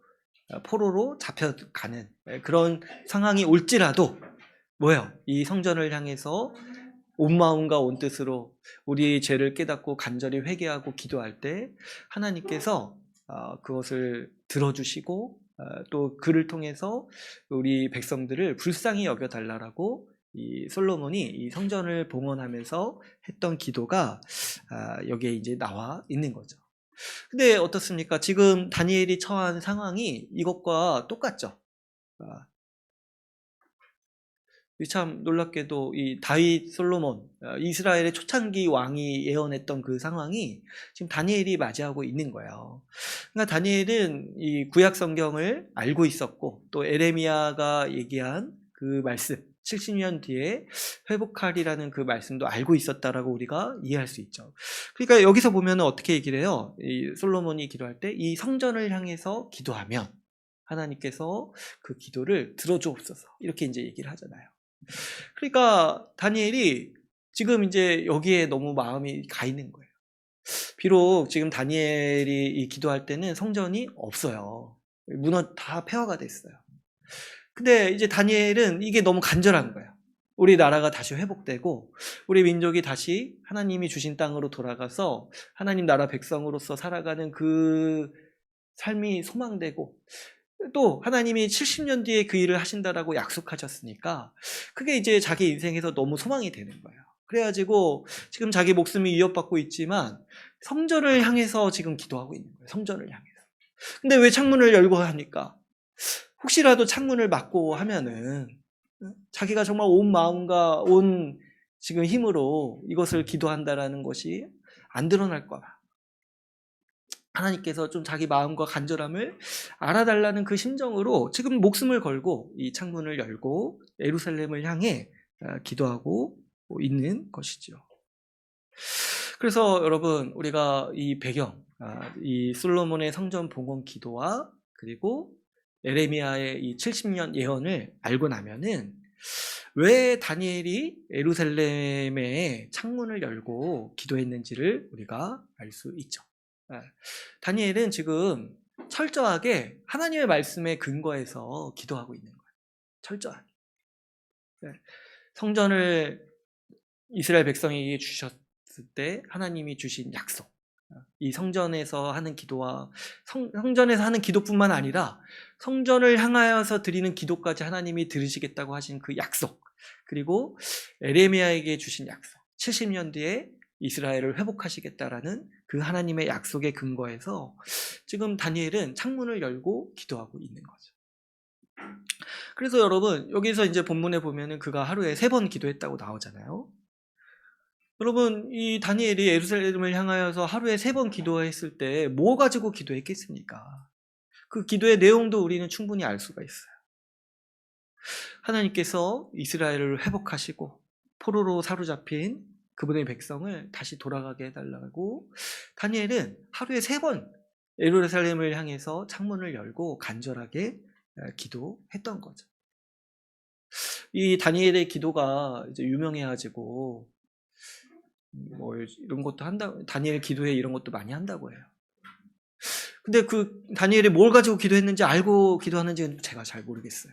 포로로 잡혀가는 그런 상황이 올지라도 뭐예요? 이 성전을 향해서 온 마음과 온 뜻으로 우리의 죄를 깨닫고 간절히 회개하고 기도할 때 하나님께서 그것을 들어주시고 또 그를 통해서 우리 백성들을 불쌍히 여겨달라고 이 솔로몬이 이 성전을 봉헌하면서 했던 기도가 여기에 이제 나와 있는 거죠. 근데 어떻습니까? 지금 다니엘이 처한 상황이 이것과 똑같죠. 참 놀랍게도 이 다윗 솔로몬 이스라엘의 초창기 왕이 예언했던 그 상황이 지금 다니엘이 맞이하고 있는 거예요. 그러니까 다니엘은 이 구약 성경을 알고 있었고 또 에레미야가 얘기한 그 말씀 70년 뒤에 회복하리라는 그 말씀도 알고 있었다라고 우리가 이해할 수 있죠. 그러니까 여기서 보면 어떻게 얘기를 해요? 이 솔로몬이 기도할 때 이 성전을 향해서 기도하면 하나님께서 그 기도를 들어주옵소서 이렇게 이제 얘기를 하잖아요. 그러니까 다니엘이 지금 이제 여기에 너무 마음이 가 있는 거예요. 비록 지금 다니엘이 기도할 때는 성전이 없어요. 다 폐허가 됐어요. 근데 이제 다니엘은 이게 너무 간절한 거예요. 우리 나라가 다시 회복되고 우리 민족이 다시 하나님이 주신 땅으로 돌아가서 하나님 나라 백성으로서 살아가는 그 삶이 소망되고 또 하나님이 70년 뒤에 그 일을 하신다라고 약속하셨으니까 그게 이제 자기 인생에서 너무 소망이 되는 거예요. 그래가지고 지금 자기 목숨이 위협받고 있지만 성전을 향해서 지금 기도하고 있는 거예요. 성전을 향해서. 근데 왜 창문을 열고 합니까? 혹시라도 창문을 막고 하면은 자기가 정말 온 마음과 온 지금 힘으로 이것을 기도한다라는 것이 안 드러날까 봐. 하나님께서 좀 자기 마음과 간절함을 알아달라는 그 심정으로 지금 목숨을 걸고 이 창문을 열고 예루살렘을 향해 기도하고 있는 것이죠. 그래서 여러분 우리가 이 배경, 이 솔로몬의 성전 봉헌 기도와 그리고 에레미야의 이 70년 예언을 알고 나면은 왜 다니엘이 예루살렘에 창문을 열고 기도했는지를 우리가 알 수 있죠. 다니엘은 지금 철저하게 하나님의 말씀에 근거해서 기도하고 있는 거예요. 철저하게. 성전을 이스라엘 백성에게 주셨을 때 하나님이 주신 약속. 이 성전에서 하는 기도와 성전에서 하는 기도뿐만 아니라 성전을 향하여서 드리는 기도까지 하나님이 들으시겠다고 하신 그 약속. 그리고 에레미야에게 주신 약속. 70년 뒤에 이스라엘을 회복하시겠다라는 그 하나님의 약속에 근거해서 지금 다니엘은 창문을 열고 기도하고 있는 거죠. 그래서 여러분 여기서 이제 본문에 보면은 그가 하루에 3번 기도했다고 나오잖아요. 여러분 이 다니엘이 예루살렘을 향하여서 하루에 3번 기도했을 때 뭐 가지고 기도했겠습니까? 그 기도의 내용도 우리는 충분히 알 수가 있어요. 하나님께서 이스라엘을 회복하시고 포로로 사로잡힌 그분의 백성을 다시 돌아가게 해달라고 다니엘은 하루에 3번 예루살렘을 향해서 창문을 열고 간절하게 기도했던 거죠. 이 다니엘의 기도가 이제 유명해가지고 뭐 이런 것도 다니엘 기도회 이런 것도 많이 한다고 해요. 근데 그 다니엘이 뭘 가지고 기도했는지 알고 기도하는지는 제가 잘 모르겠어요.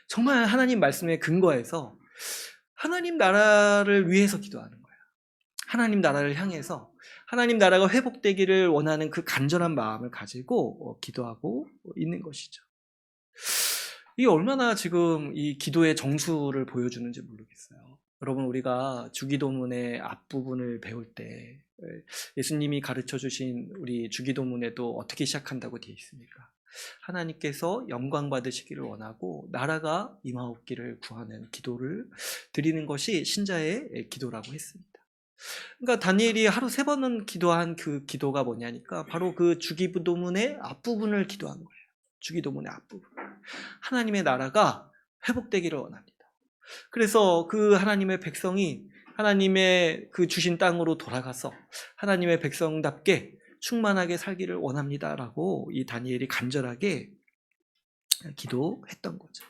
정말 하나님 말씀에 근거해서 하나님 나라를 위해서 기도하는 거예요. 하나님 나라를 향해서 하나님 나라가 회복되기를 원하는 그 간절한 마음을 가지고 기도하고 있는 것이죠. 이 얼마나 지금 이 기도의 정수를 보여주는지 모르겠어요. 여러분, 우리가 주기도문의 앞부분을 배울 때 예수님이 가르쳐 주신 우리 주기도문에도 어떻게 시작한다고 되어 있습니까? 하나님께서 영광 받으시기를 원하고 나라가 임하옵기를 구하는 기도를 드리는 것이 신자의 기도라고 했습니다. 그러니까 다니엘이 하루 3번은 기도한 그 기도가 뭐냐니까 바로 그 주기도문의 앞부분을 기도한 거예요. 주기도문의 앞부분. 하나님의 나라가 회복되기를 원합니다. 그래서 그 하나님의 백성이 하나님의 그 주신 땅으로 돌아가서 하나님의 백성답게 충만하게 살기를 원합니다라고 이 다니엘이 간절하게 기도했던 거죠.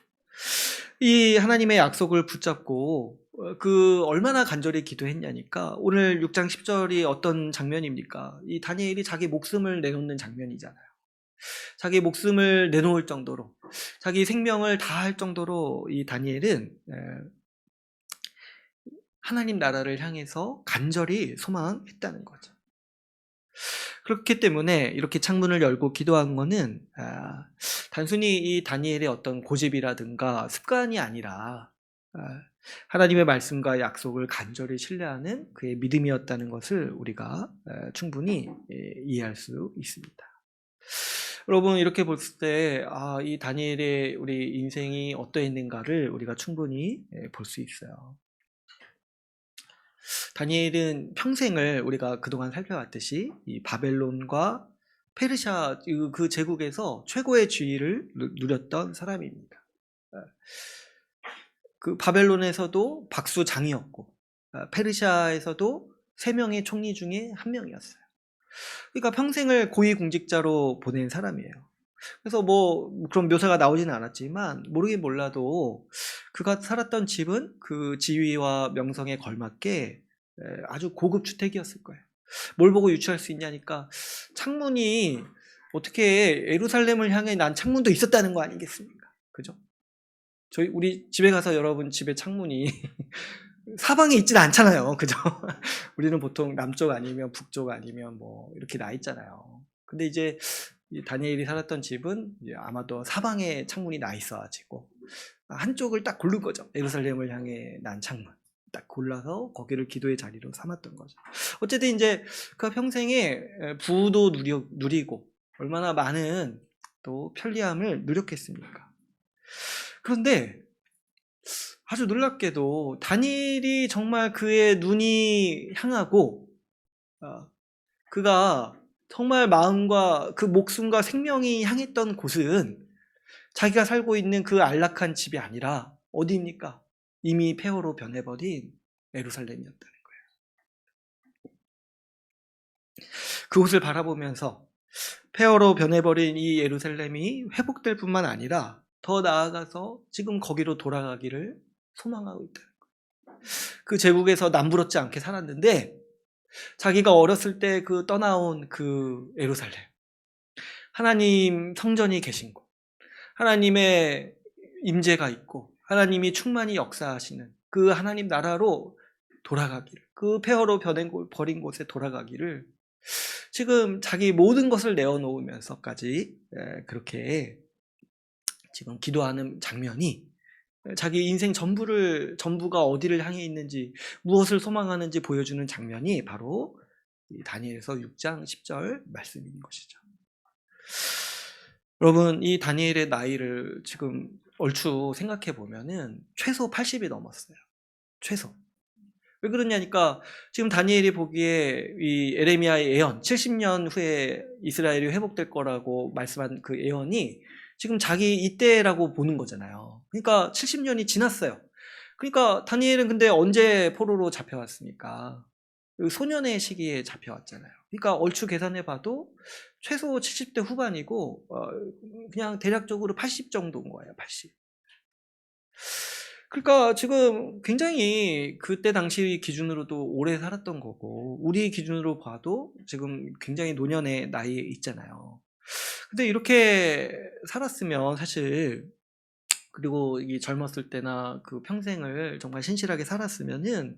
이 하나님의 약속을 붙잡고 그 얼마나 간절히 기도했냐니까 오늘 6장 10절이 어떤 장면입니까? 이 다니엘이 자기 목숨을 내놓는 장면이잖아요. 자기 목숨을 내놓을 정도로 자기 생명을 다할 정도로 이 다니엘은 하나님 나라를 향해서 간절히 소망했다는 거죠. 그렇기 때문에 이렇게 창문을 열고 기도한 것은 단순히 이 다니엘의 어떤 고집이라든가 습관이 아니라 하나님의 말씀과 약속을 간절히 신뢰하는 그의 믿음이었다는 것을 우리가 충분히 이해할 수 있습니다. 여러분, 이렇게 볼 때 이 다니엘의 우리 인생이 어떠했는가를 우리가 충분히 볼 수 있어요. 다니엘은 평생을 우리가 그동안 살펴봤듯이 이 바벨론과 페르시아 그 제국에서 최고의 지위를 누렸던 사람입니다. 그 바벨론에서도 박수장이었고 페르시아에서도 3명의 총리 중에 1명이었어요. 그러니까 평생을 고위공직자로 보낸 사람이에요. 그래서 뭐 그런 묘사가 나오지는 않았지만 모르긴 몰라도 그가 살았던 집은 그 지위와 명성에 걸맞게 아주 고급 주택이었을 거예요. 뭘 보고 유추할 수 있냐니까 창문이 어떻게 예루살렘을 향해 난 창문도 있었다는 거 아니겠습니까? 그죠? 우리 집에 가서 여러분 집에 창문이 사방에 있지는 않잖아요. 그죠? 우리는 보통 남쪽 아니면 북쪽 아니면 뭐 이렇게 나 있잖아요. 근데 이제 다니엘이 살았던 집은 이제 아마도 사방에 창문이 나 있어가지고 한쪽을 딱 고른 거죠. 예루살렘을 향해 난 창문 딱 골라서 거기를 기도의 자리로 삼았던 거죠. 어쨌든 이제 그 평생에 부도 누리고 얼마나 많은 또 편리함을 누렸겠습니까? 그런데 아주 놀랍게도 다니엘이 정말 그의 눈이 향하고 그가 정말 마음과 그 목숨과 생명이 향했던 곳은 자기가 살고 있는 그 안락한 집이 아니라 어디입니까? 이미 폐허로 변해버린 예루살렘이었다는 거예요. 그곳을 바라보면서 폐허로 변해버린 이 예루살렘이 회복될 뿐만 아니라 더 나아가서 지금 거기로 돌아가기를 소망하고 있다는 거예요. 그 제국에서 남부럽지 않게 살았는데 자기가 어렸을 때 그 떠나온 그 예루살렘, 하나님 성전이 계신 곳, 하나님의 임재가 있고 하나님이 충만히 역사하시는 그 하나님 나라로 돌아가기를, 그 폐허로 버린 곳에 돌아가기를 지금 자기 모든 것을 내어놓으면서까지 그렇게 지금 기도하는 장면이 자기 인생 전부가 어디를 향해 있는지 무엇을 소망하는지 보여주는 장면이 바로 다니엘서 6장 10절 말씀인 것이죠. 여러분, 이 다니엘의 나이를 지금 얼추 생각해 보면은 최소 80이 넘었어요. 최소. 왜 그러냐니까 지금 다니엘이 보기에 이 에레미야의 예언 70년 후에 이스라엘이 회복될 거라고 말씀한 그 예언이 지금 자기 이때라고 보는 거잖아요. 그러니까 70년이 지났어요. 그러니까 다니엘은 근데 언제 포로로 잡혀왔습니까? 소년의 시기에 잡혀왔잖아요. 그러니까 얼추 계산해 봐도 최소 70대 후반이고 그냥 대략적으로 80 정도인 거예요. 80. 그러니까 지금 굉장히 그때 당시 기준으로도 오래 살았던 거고 우리 기준으로 봐도 지금 굉장히 노년의 나이에 있잖아요. 근데 이렇게 살았으면 사실 그리고 이 젊었을 때나 그 평생을 정말 신실하게 살았으면은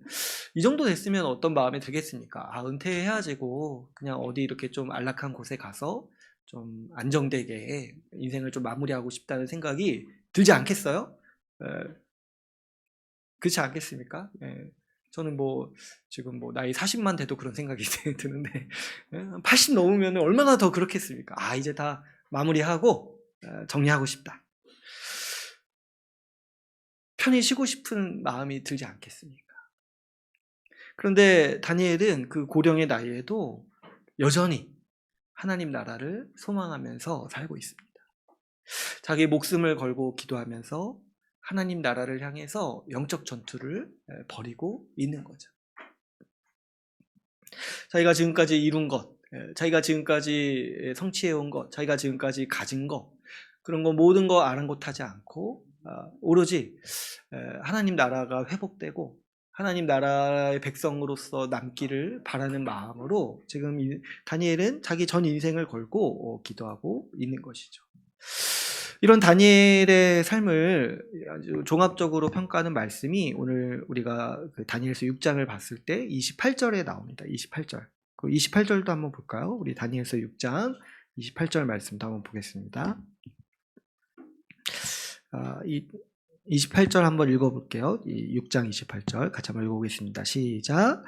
이 정도 됐으면 어떤 마음이 들겠습니까? 아, 은퇴해야지고 그냥 어디 이렇게 좀 안락한 곳에 가서 좀 안정되게 인생을 좀 마무리하고 싶다는 생각이 들지 않겠어요? 에, 그렇지 않겠습니까? 예. 저는 뭐 지금 뭐 나이 40만 돼도 그런 생각이 드는데 80 넘으면 얼마나 더 그렇겠습니까? 아, 이제 다 마무리하고 정리하고 싶다. 편히 쉬고 싶은 마음이 들지 않겠습니까? 그런데 다니엘은 그 고령의 나이에도 여전히 하나님 나라를 소망하면서 살고 있습니다. 자기 목숨을 걸고 기도하면서 하나님 나라를 향해서 영적 전투를 벌이고 있는 거죠. 자기가 지금까지 이룬 것, 자기가 지금까지 성취해온 것, 자기가 지금까지 가진 것, 그런 거 모든 거 아랑곳하지 않고 오로지 하나님 나라가 회복되고 하나님 나라의 백성으로서 남기를 바라는 마음으로 지금 다니엘은 자기 전 인생을 걸고 기도하고 있는 것이죠. 이런 다니엘의 삶을 아주 종합적으로 평가하는 말씀이 오늘 우리가 그 다니엘서 6장을 봤을 때 28절에 나옵니다. 28절. 그 28절도 한번 볼까요? 우리 다니엘서 6장 28절 말씀도 한번 보겠습니다. 28절 한번 읽어볼게요. 6장 28절 같이 한번 읽어보겠습니다. 시작.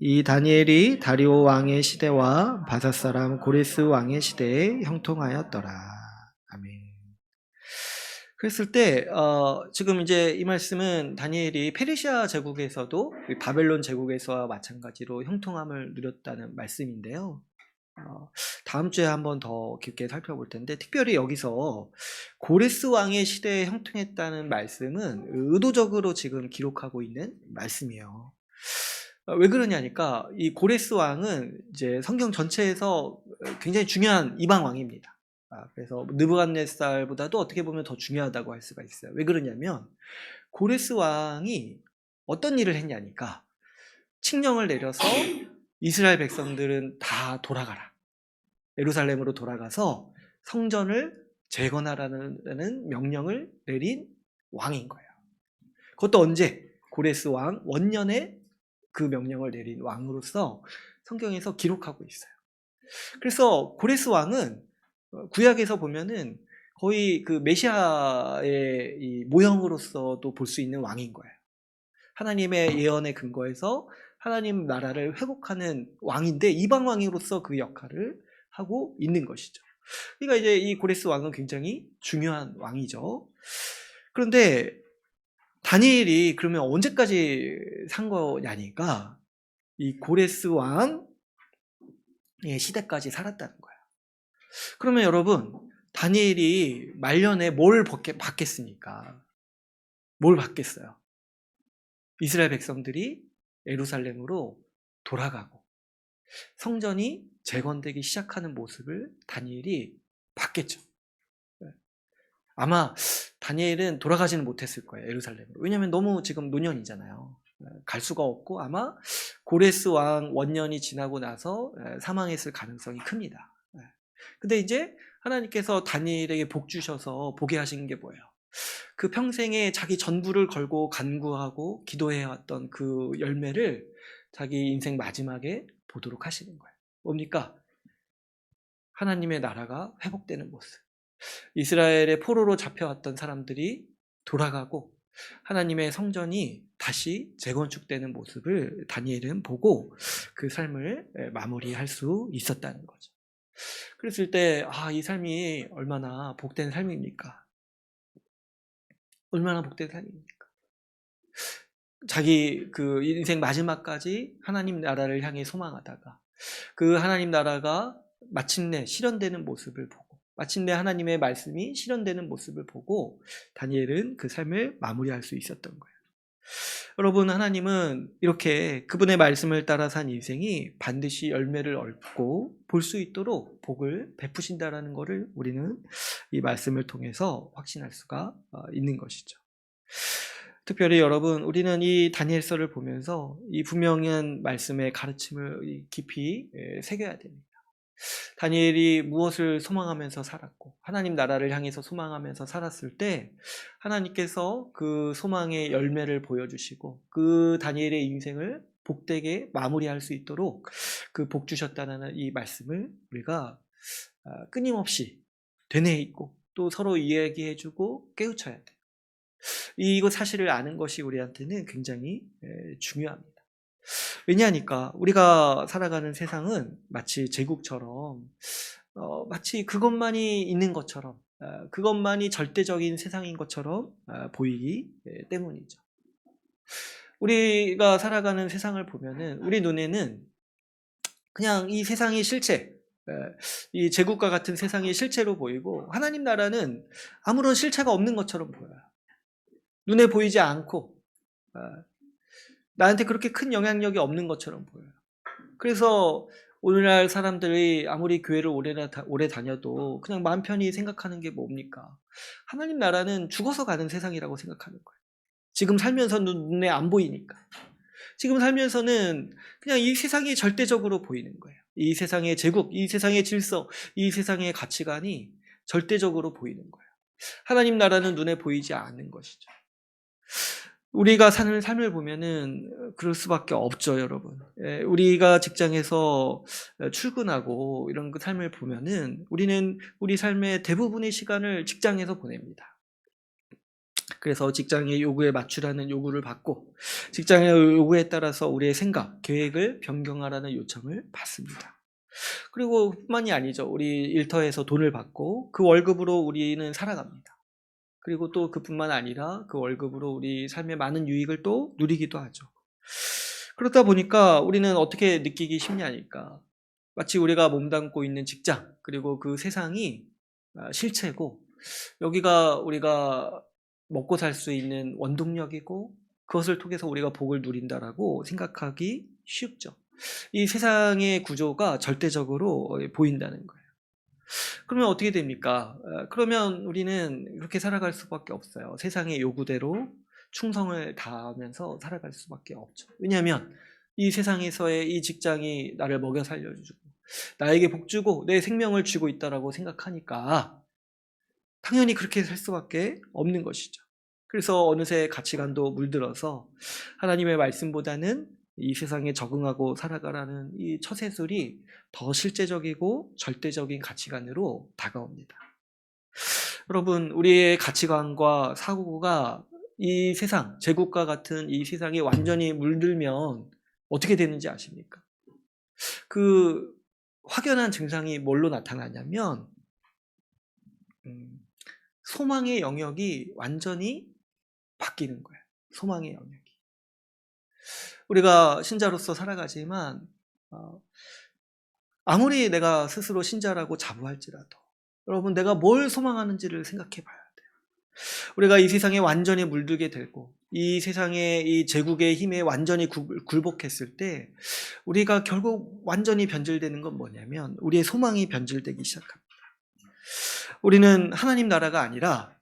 이 다니엘이 다리오 왕의 시대와 바사 사람 고레스 왕의 시대에 형통하였더라. 아멘. 그랬을 때 지금 이제 이 말씀은 다니엘이 페르시아 제국에서도 바벨론 제국에서와 마찬가지로 형통함을 누렸다는 말씀인데요. 다음 주에 한번 더 깊게 살펴볼 텐데 특별히 여기서 고레스 왕의 시대에 형통했다는 말씀은 의도적으로 지금 기록하고 있는 말씀이에요. 왜 그러냐니까 이 고레스 왕은 이제 성경 전체에서 굉장히 중요한 이방 왕입니다. 그래서 느부갓네살보다도 어떻게 보면 더 중요하다고 할 수가 있어요. 왜 그러냐면 고레스 왕이 어떤 일을 했냐니까 칙령을 내려서 이스라엘 백성들은 다 돌아가라. 예루살렘으로 돌아가서 성전을 재건하라는 명령을 내린 왕인 거예요. 그것도 언제? 고레스 왕 원년에 그 명령을 내린 왕으로서 성경에서 기록하고 있어요. 그래서 고레스 왕은 구약에서 보면은 거의 그 메시아의 이 모형으로서도 볼 수 있는 왕인 거예요. 하나님의 예언에 근거해서 하나님 나라를 회복하는 왕인데 이방 왕으로서 그 역할을 하고 있는 것이죠. 그러니까 이제 이 고레스 왕은 굉장히 중요한 왕이죠. 그런데 다니엘이 그러면 언제까지 산 거냐니까 이 고레스 왕의 시대까지 살았다는 거예요. 그러면 여러분 다니엘이 말년에 뭘 받겠습니까? 뭘 받겠어요? 이스라엘 백성들이 예루살렘으로 돌아가고 성전이 재건되기 시작하는 모습을 다니엘이 봤겠죠. 아마 다니엘은 돌아가지는 못했을 거예요. 예루살렘으로. 왜냐하면 너무 지금 노년이잖아요. 갈 수가 없고 아마 고레스 왕 원년이 지나고 나서 사망했을 가능성이 큽니다. 근데 이제 하나님께서 다니엘에게 복 주셔서 보게 하신 게 뭐예요? 그 평생에 자기 전부를 걸고 간구하고 기도해왔던 그 열매를 자기 인생 마지막에 보도록 하시는 거예요. 뭡니까? 하나님의 나라가 회복되는 모습. 이스라엘의 포로로 잡혀왔던 사람들이 돌아가고 하나님의 성전이 다시 재건축되는 모습을 다니엘은 보고 그 삶을 마무리할 수 있었다는 거죠. 그랬을 때, 이 삶이 얼마나 복된 삶입니까? 얼마나 복된 삶입니까? 자기 그 인생 마지막까지 하나님 나라를 향해 소망하다가 그 하나님 나라가 마침내 실현되는 모습을 보고 마침내 하나님의 말씀이 실현되는 모습을 보고 다니엘은 그 삶을 마무리할 수 있었던 거예요. 여러분, 하나님은 이렇게 그분의 말씀을 따라 산 인생이 반드시 열매를 얻고 볼 수 있도록 복을 베푸신다라는 것을 우리는 이 말씀을 통해서 확신할 수가 있는 것이죠. 특별히 여러분, 우리는 이 다니엘서를 보면서 이 분명한 말씀의 가르침을 깊이 새겨야 됩니다. 다니엘이 무엇을 소망하면서 살았고 하나님 나라를 향해서 소망하면서 살았을 때 하나님께서 그 소망의 열매를 보여주시고 그 다니엘의 인생을 복되게 마무리할 수 있도록 그 복 주셨다는 이 말씀을 우리가 끊임없이 되뇌이고 또 서로 이야기해주고 깨우쳐야 돼요. 이거 사실을 아는 것이 우리한테는 굉장히 중요합니다. 왜냐하니까 우리가 살아가는 세상은 마치 제국처럼 마치 그것만이 있는 것처럼 그것만이 절대적인 세상인 것처럼 보이기 때문이죠. 우리가 살아가는 세상을 보면은 우리 눈에는 그냥 이 세상이 실체, 이 제국과 같은 세상이 실체로 보이고 하나님 나라는 아무런 실체가 없는 것처럼 보여요. 눈에 보이지 않고 나한테 그렇게 큰 영향력이 없는 것처럼 보여요. 그래서 오늘날 사람들이 아무리 교회를 오래 다녀도 그냥 마음 편히 생각하는 게 뭡니까? 하나님 나라는 죽어서 가는 세상이라고 생각하는 거예요. 지금 살면서 눈에 안 보이니까. 지금 살면서는 그냥 이 세상이 절대적으로 보이는 거예요. 이 세상의 제국, 이 세상의 질서, 이 세상의 가치관이 절대적으로 보이는 거예요. 하나님 나라는 눈에 보이지 않는 것이죠. 우리가 사는 삶을 보면은 그럴 수밖에 없죠, 여러분. 우리가 직장에서 출근하고 이런 그 삶을 보면은 우리는 우리 삶의 대부분의 시간을 직장에서 보냅니다. 그래서 직장의 요구에 맞추라는 요구를 받고 직장의 요구에 따라서 우리의 생각, 계획을 변경하라는 요청을 받습니다. 그리고 뿐만이 아니죠. 우리 일터에서 돈을 받고 그 월급으로 우리는 살아갑니다. 그리고 또 그뿐만 아니라 그 월급으로 우리 삶의 많은 유익을 또 누리기도 하죠. 그렇다 보니까 우리는 어떻게 느끼기 쉽냐니까 마치 우리가 몸담고 있는 직장 그리고 그 세상이 실체고 여기가 우리가 먹고 살 수 있는 원동력이고 그것을 통해서 우리가 복을 누린다라고 생각하기 쉽죠. 이 세상의 구조가 절대적으로 보인다는 거예요. 그러면 어떻게 됩니까? 그러면 우리는 그렇게 살아갈 수밖에 없어요. 세상의 요구대로 충성을 다하면서 살아갈 수밖에 없죠. 왜냐하면 이 세상에서의 이 직장이 나를 먹여 살려주고 나에게 복 주고 내 생명을 쥐고 있다라고 생각하니까 당연히 그렇게 살 수밖에 없는 것이죠. 그래서 어느새 가치관도 물들어서 하나님의 말씀보다는 이 세상에 적응하고 살아가라는 이 처세술이 더 실제적이고 절대적인 가치관으로 다가옵니다. 여러분, 우리의 가치관과 사고가 이 세상, 제국과 같은 이 세상에 완전히 물들면 어떻게 되는지 아십니까? 그 확연한 증상이 뭘로 나타나냐면 소망의 영역이 완전히 바뀌는 거예요. 소망의 영역이. 우리가 신자로서 살아가지만 아무리 내가 스스로 신자라고 자부할지라도 여러분 내가 뭘 소망하는지를 생각해 봐야 돼요. 우리가 이 세상에 완전히 물들게 되고 이 세상의 이 제국의 힘에 완전히 굴복했을 때 우리가 결국 완전히 변질되는 건 뭐냐면 우리의 소망이 변질되기 시작합니다. 우리는 하나님 나라가 아니라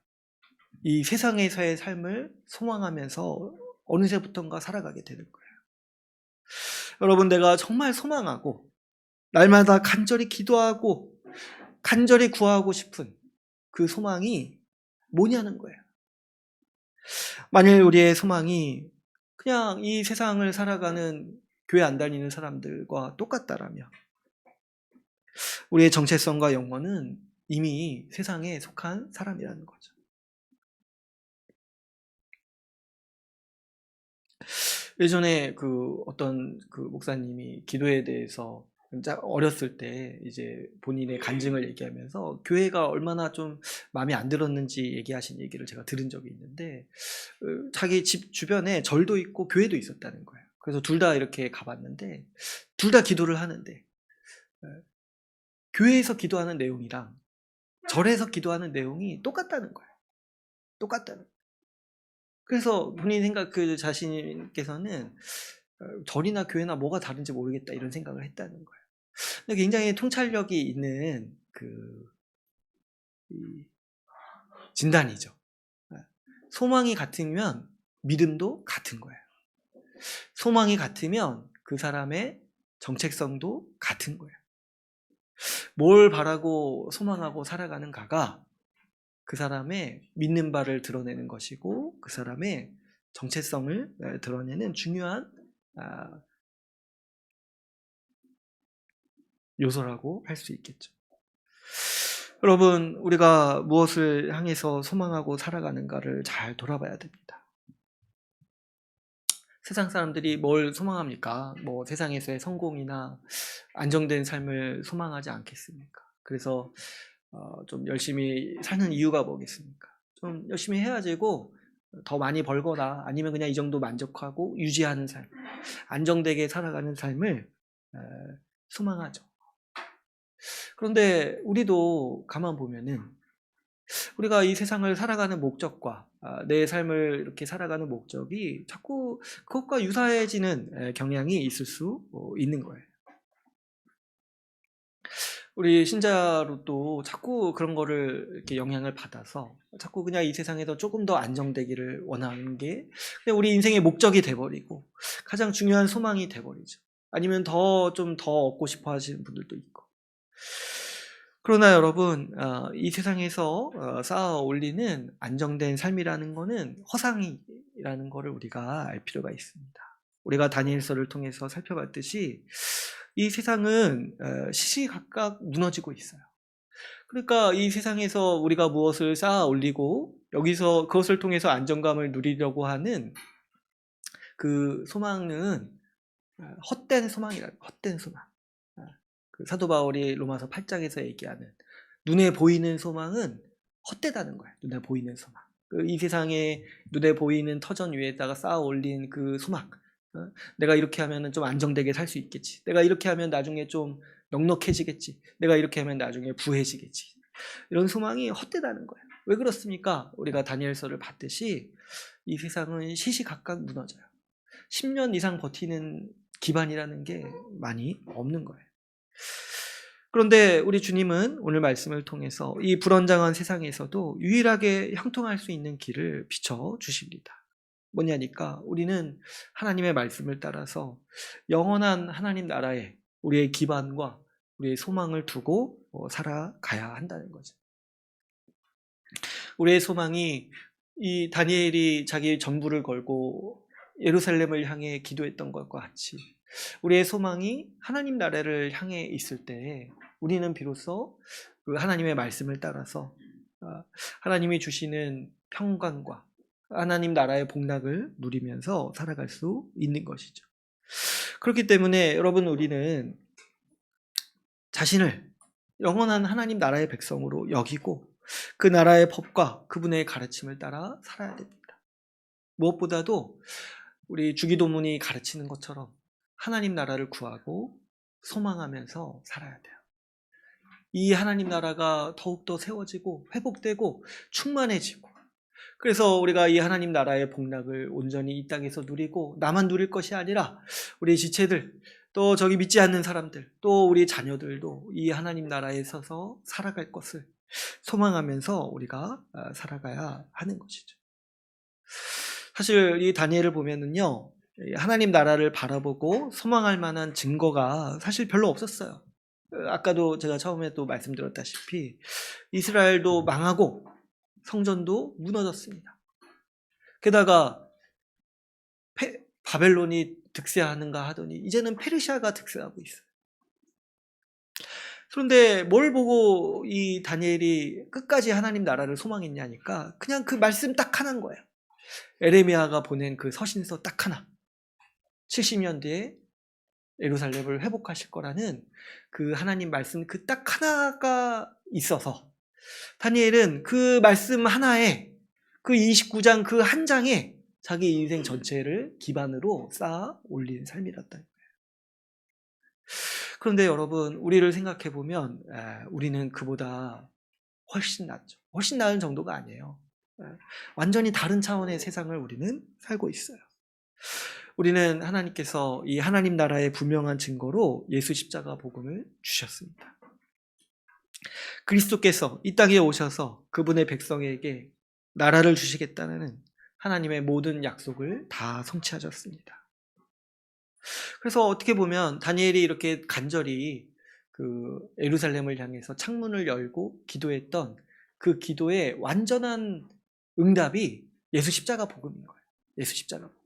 이 세상에서의 삶을 소망하면서 어느새부턴가 살아가게 되는 거예요. 여러분, 내가 정말 소망하고 날마다 간절히 기도하고 간절히 구하고 싶은 그 소망이 뭐냐는 거예요. 만일 우리의 소망이 그냥 이 세상을 살아가는 교회 안 다니는 사람들과 똑같다라면 우리의 정체성과 영혼은 이미 세상에 속한 사람이라는 거죠. 예전에 어떤 목사님이 기도에 대해서 어렸을 때 이제 본인의 간증을 얘기하면서 교회가 얼마나 좀 마음에 안 들었는지 얘기하신 얘기를 제가 들은 적이 있는데 자기 집 주변에 절도 있고 교회도 있었다는 거예요. 그래서 둘 다 이렇게 가봤는데 둘 다 기도를 하는데 교회에서 기도하는 내용이랑 절에서 기도하는 내용이 똑같다는 거예요. 똑같다는 거예요. 그래서 본인 생각 그 자신께서는 절이나 교회나 뭐가 다른지 모르겠다 이런 생각을 했다는 거예요. 근데 굉장히 통찰력이 있는 진단이죠. 소망이 같으면 믿음도 같은 거예요. 소망이 같으면 그 사람의 정체성도 같은 거예요. 뭘 바라고 소망하고 살아가는가가 그 사람의 믿는 바를 드러내는 것이고 그 사람의 정체성을 드러내는 중요한 요소라고 할 수 있겠죠. 여러분, 우리가 무엇을 향해서 소망하고 살아가는가를 잘 돌아봐야 됩니다. 세상 사람들이 뭘 소망합니까? 뭐 세상에서의 성공이나 안정된 삶을 소망하지 않겠습니까? 그래서 좀 열심히 사는 이유가 뭐겠습니까? 좀 열심히 해야지고 더 많이 벌거나 아니면 그냥 이 정도 만족하고 유지하는 삶, 안정되게 살아가는 삶을 소망하죠. 그런데 우리도 가만 보면은 우리가 이 세상을 살아가는 목적과 내 삶을 이렇게 살아가는 목적이 자꾸 그것과 유사해지는 경향이 있을 수 있는 거예요. 우리 신자로 또 자꾸 그런 거를 이렇게 영향을 받아서 자꾸 그냥 이 세상에서 조금 더 안정되기를 원하는 게 그냥 우리 인생의 목적이 돼버리고 가장 중요한 소망이 돼버리죠. 아니면 좀 더 얻고 싶어 하시는 분들도 있고. 그러나 여러분, 이 세상에서 쌓아 올리는 안정된 삶이라는 거는 허상이라는 거를 우리가 알 필요가 있습니다. 우리가 다니엘서를 통해서 살펴봤듯이 이 세상은 시시각각 무너지고 있어요. 그러니까 이 세상에서 우리가 무엇을 쌓아 올리고 여기서 그것을 통해서 안정감을 누리려고 하는 그 소망은 헛된 소망이라 헛된 소망. 그 사도 바울이 로마서 8장에서 얘기하는 눈에 보이는 소망은 헛되다는 거예요. 눈에 보이는 소망. 이 세상에 눈에 보이는 터전 위에다가 쌓아 올린 그 소망. 내가 이렇게 하면 좀 안정되게 살 수 있겠지. 내가 이렇게 하면 나중에 좀 넉넉해지겠지. 내가 이렇게 하면 나중에 부해지겠지. 이런 소망이 헛되다는 거예요. 왜 그렇습니까? 우리가 다니엘서를 봤듯이 이 세상은 시시각각 무너져요. 10년 이상 버티는 기반이라는 게 많이 없는 거예요. 그런데 우리 주님은 오늘 말씀을 통해서 이 불언정한 세상에서도 유일하게 형통할 수 있는 길을 비춰주십니다. 뭐냐니까 우리는 하나님의 말씀을 따라서 영원한 하나님 나라에 우리의 기반과 우리의 소망을 두고 살아가야 한다는 거죠. 우리의 소망이 이 다니엘이 자기 전부를 걸고 예루살렘을 향해 기도했던 것과 같이 우리의 소망이 하나님 나라를 향해 있을 때 우리는 비로소 그 하나님의 말씀을 따라서 하나님이 주시는 평강과 하나님 나라의 복락을 누리면서 살아갈 수 있는 것이죠. 그렇기 때문에 여러분 우리는 자신을 영원한 하나님 나라의 백성으로 여기고 그 나라의 법과 그분의 가르침을 따라 살아야 됩니다. 무엇보다도 우리 주기도문이 가르치는 것처럼 하나님 나라를 구하고 소망하면서 살아야 돼요. 이 하나님 나라가 더욱더 세워지고 회복되고 충만해지고 그래서 우리가 이 하나님 나라의 복락을 온전히 이 땅에서 누리고 나만 누릴 것이 아니라 우리 지체들 또 저기 믿지 않는 사람들 또 우리 자녀들도 이 하나님 나라에 서서 살아갈 것을 소망하면서 우리가 살아가야 하는 것이죠. 사실 이 다니엘을 보면은요 하나님 나라를 바라보고 소망할 만한 증거가 사실 별로 없었어요. 아까도 제가 처음에 또 말씀드렸다시피 이스라엘도 망하고 성전도 무너졌습니다. 게다가 바벨론이 득세하는가 하더니 이제는 페르시아가 득세하고 있어요. 그런데 뭘 보고 이 다니엘이 끝까지 하나님 나라를 소망했냐니까 그냥 그 말씀 딱 하나인 거예요. 에레미야가 보낸 그 서신서 딱 하나. 70년 뒤에 예루살렘을 회복하실 거라는 그 하나님 말씀 그 딱 하나가 있어서 다니엘은 그 말씀 하나에 그 29장 그 한 장에 자기 인생 전체를 기반으로 쌓아 올린 삶이었다는 거예요. 그런데 여러분 우리를 생각해 보면 우리는 그보다 훨씬 낫죠. 훨씬 나은 정도가 아니에요. 완전히 다른 차원의 세상을 우리는 살고 있어요. 우리는 하나님께서 이 하나님 나라의 분명한 증거로 예수 십자가 복음을 주셨습니다. 그리스도께서 이 땅에 오셔서 그분의 백성에게 나라를 주시겠다는 하나님의 모든 약속을 다 성취하셨습니다. 그래서 어떻게 보면 다니엘이 이렇게 간절히 그 예루살렘을 향해서 창문을 열고 기도했던 그 기도의 완전한 응답이 예수 십자가 복음인 거예요. 예수 십자가 복음.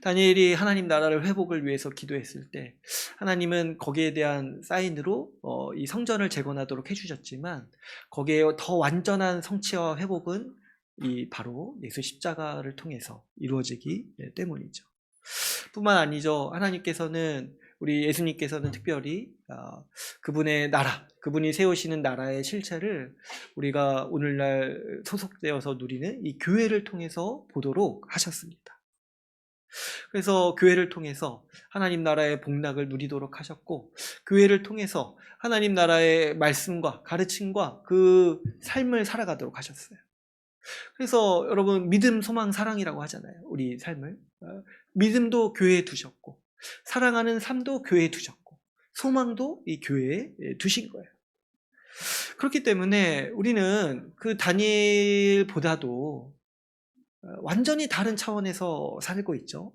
다니엘이 하나님 나라를 회복을 위해서 기도했을 때 하나님은 거기에 대한 사인으로 이 성전을 재건하도록 해주셨지만 거기에 더 완전한 성취와 회복은 이 바로 예수 십자가를 통해서 이루어지기 때문이죠. 뿐만 아니죠. 하나님께서는 우리 예수님께서는 특별히 그분의 나라, 그분이 세우시는 나라의 실체를 우리가 오늘날 소속되어서 누리는 이 교회를 통해서 보도록 하셨습니다. 그래서 교회를 통해서 하나님 나라의 복락을 누리도록 하셨고 교회를 통해서 하나님 나라의 말씀과 가르침과 그 삶을 살아가도록 하셨어요. 그래서 여러분 믿음, 소망, 사랑이라고 하잖아요. 우리 삶을. 믿음도 교회에 두셨고 사랑하는 삶도 교회에 두셨고 소망도 이 교회에 두신 거예요. 그렇기 때문에 우리는 그 다니엘보다도 완전히 다른 차원에서 살고 있죠.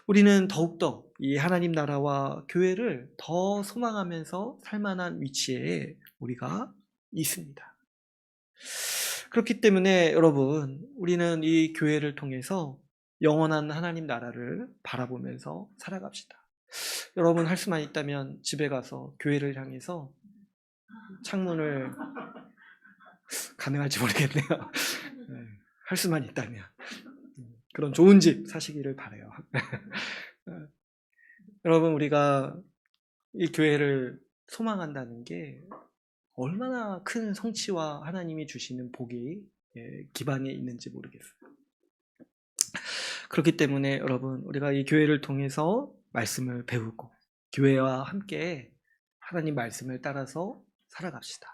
우리는 더욱더 이 하나님 나라와 교회를 더 소망하면서 살만한 위치에 우리가 있습니다. 그렇기 때문에 여러분, 우리는 이 교회를 통해서 영원한 하나님 나라를 바라보면서 살아갑시다. 여러분 할 수만 있다면 집에 가서 교회를 향해서 창문을 가능할지 모르겠네요. 네, 할 수만 있다면 그런 좋은 집 사시기를 바라요. 여러분 우리가 이 교회를 소망한다는 게 얼마나 큰 성취와 하나님이 주시는 복이 기반에 있는지 모르겠어요. 그렇기 때문에 여러분 우리가 이 교회를 통해서 말씀을 배우고 교회와 함께 하나님 말씀을 따라서 살아갑시다.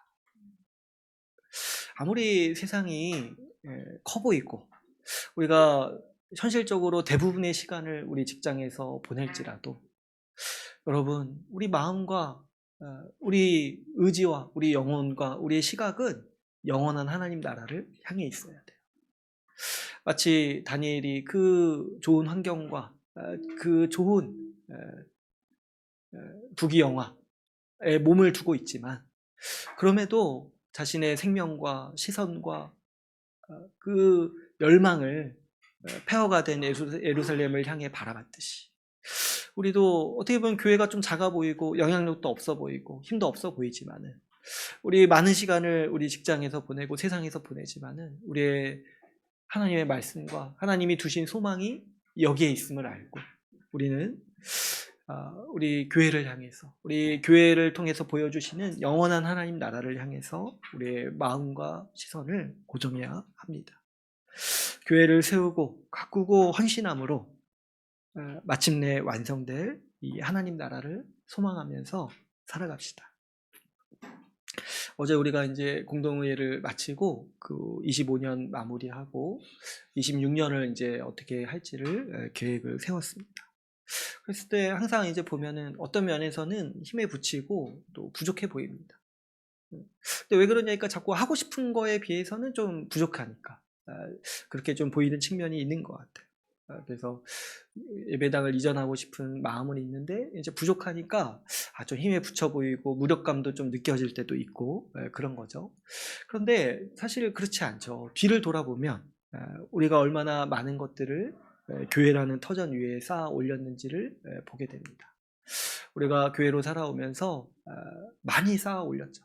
아무리 세상이 커 보이고 우리가 현실적으로 대부분의 시간을 우리 직장에서 보낼지라도 여러분 우리 마음과 우리 의지와 우리 영혼과 우리의 시각은 영원한 하나님 나라를 향해 있어야 돼요. 마치 다니엘이 그 좋은 환경과 그 좋은 부귀영화에 몸을 두고 있지만 그럼에도 자신의 생명과 시선과 그 열망을 폐허가 된 예루살렘을 향해 바라봤듯이 우리도 어떻게 보면 교회가 좀 작아 보이고 영향력도 없어 보이고 힘도 없어 보이지만은 우리 많은 시간을 우리 직장에서 보내고 세상에서 보내지만은 우리의 하나님의 말씀과 하나님이 두신 소망이 여기에 있음을 알고 우리는 우리 교회를 향해서 우리 교회를 통해서 보여주시는 영원한 하나님 나라를 향해서 우리의 마음과 시선을 고정해야 합니다. 교회를 세우고 가꾸고 헌신함으로 마침내 완성될 이 하나님 나라를 소망하면서 살아갑시다. 어제 우리가 이제 공동회의를 마치고 그 25년 마무리하고 26년을 이제 어떻게 할지를 계획을 세웠습니다. 그랬을 때 항상 이제 보면은 어떤 면에서는 힘에 부치고 또 부족해 보입니다. 근데 왜 그러냐니까 자꾸 하고 싶은 거에 비해서는 좀 부족하니까 그렇게 좀 보이는 측면이 있는 것 같아요. 그래서 예배당을 이전하고 싶은 마음은 있는데 이제 부족하니까 좀 힘에 부쳐 보이고 무력감도 좀 느껴질 때도 있고 그런 거죠. 그런데 사실 그렇지 않죠. 뒤를 돌아보면 우리가 얼마나 많은 것들을 교회라는 터전 위에 쌓아 올렸는지를 보게 됩니다. 우리가 교회로 살아오면서 많이 쌓아 올렸죠.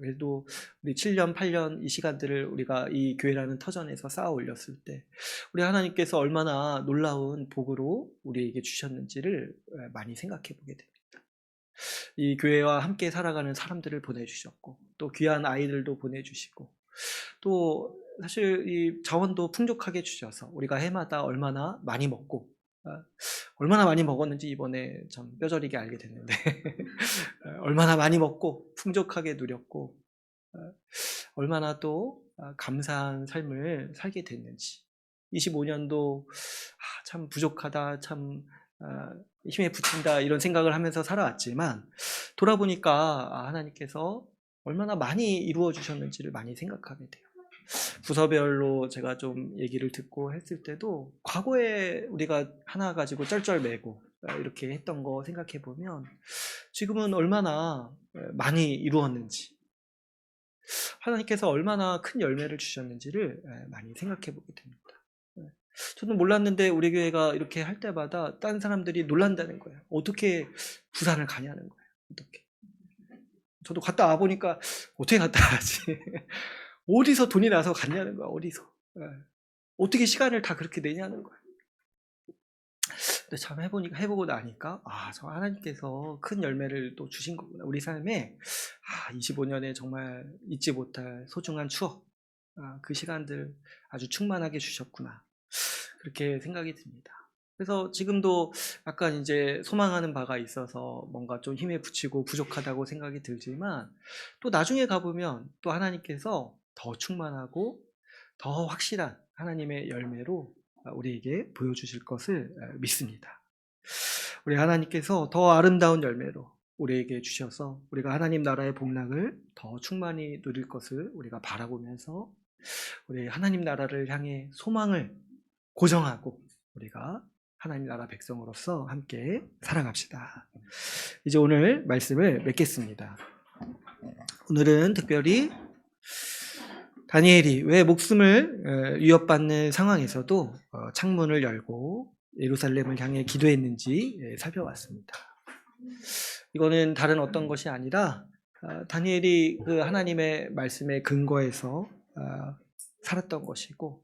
그래도 우리 7년, 8년 이 시간들을 우리가 이 교회라는 터전에서 쌓아 올렸을 때 우리 하나님께서 얼마나 놀라운 복으로 우리에게 주셨는지를 많이 생각해 보게 됩니다. 이 교회와 함께 살아가는 사람들을 보내주셨고 또 귀한 아이들도 보내주시고 또 사실 이 자원도 풍족하게 주셔서 우리가 해마다 얼마나 많이 먹고 얼마나 많이 먹었는지 이번에 참 뼈저리게 알게 됐는데 얼마나 많이 먹고 풍족하게 누렸고 얼마나 또 감사한 삶을 살게 됐는지. 25년도 참 부족하다, 참 힘에 부친다 이런 생각을 하면서 살아왔지만 돌아보니까 하나님께서 얼마나 많이 이루어 주셨는지를 많이 생각하게 돼요. 부서별로 제가 좀 얘기를 듣고 했을 때도 과거에 우리가 하나 가지고 쩔쩔매고 이렇게 했던 거 생각해 보면 지금은 얼마나 많이 이루었는지, 하나님께서 얼마나 큰 열매를 주셨는지를 많이 생각해 보게 됩니다. 저는 몰랐는데 우리 교회가 이렇게 할 때마다 다른 사람들이 놀란다는 거예요. 어떻게 부산을 가냐는 거예요. 어떻게. 저도 갔다 와 보니까 어떻게 갔다 와야지. 어디서 돈이 나서 갔냐는 거야. 어디서. 어떻게 시간을 다 그렇게 내냐는 거야. 근데 참 해보고 나니까 저 하나님께서 큰 열매를 또 주신 거구나. 우리 삶에 25년에 정말 잊지 못할 소중한 추억, 그 시간들 아주 충만하게 주셨구나. 그렇게 생각이 듭니다. 그래서 지금도 약간 이제 소망하는 바가 있어서 뭔가 좀 힘에 부치고 부족하다고 생각이 들지만 또 나중에 가보면 또 하나님께서 더 충만하고 더 확실한 하나님의 열매로 우리에게 보여주실 것을 믿습니다. 우리 하나님께서 더 아름다운 열매로 우리에게 주셔서 우리가 하나님 나라의 복락을 더 충만히 누릴 것을 우리가 바라보면서 우리 하나님 나라를 향해 소망을 고정하고 우리가 하나님 나라 백성으로서 함께 살아갑시다. 이제 오늘 말씀을 맺겠습니다. 오늘은 특별히 다니엘이 왜 목숨을 위협받는 상황에서도 창문을 열고 예루살렘을 향해 기도했는지 살펴봤습니다. 이거는 다른 어떤 것이 아니라 다니엘이 그 하나님의 말씀에 근거해서 살았던 것이고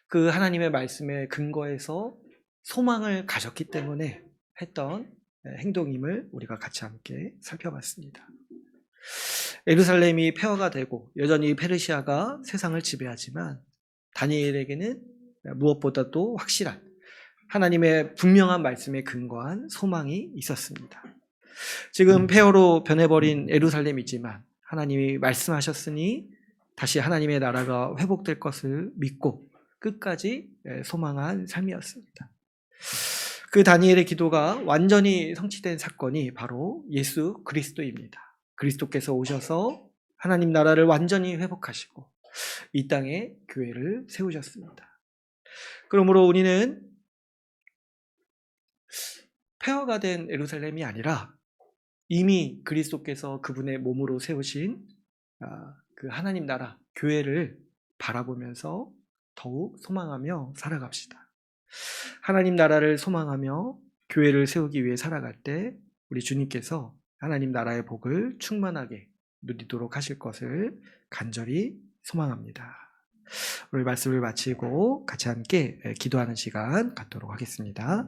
그 하나님의 말씀에 근거해서 소망을 가졌기 때문에 했던 행동임을 우리가 같이 함께 살펴봤습니다. 예루살렘이 폐허가 되고 여전히 페르시아가 세상을 지배하지만 다니엘에게는 무엇보다도 확실한 하나님의 분명한 말씀에 근거한 소망이 있었습니다. 지금 폐허로 변해버린 예루살렘이지만 하나님이 말씀하셨으니 다시 하나님의 나라가 회복될 것을 믿고 끝까지 소망한 삶이었습니다. 그 다니엘의 기도가 완전히 성취된 사건이 바로 예수 그리스도입니다. 그리스도께서 오셔서 하나님 나라를 완전히 회복하시고 이 땅에 교회를 세우셨습니다. 그러므로 우리는 폐허가 된 예루살렘이 아니라 이미 그리스도께서 그분의 몸으로 세우신 그 하나님 나라 교회를 바라보면서 더욱 소망하며 살아갑시다. 하나님 나라를 소망하며 교회를 세우기 위해 살아갈 때 우리 주님께서 하나님 나라의 복을 충만하게 누리도록 하실 것을 간절히 소망합니다. 오늘 말씀을 마치고 같이 함께 기도하는 시간 갖도록 하겠습니다.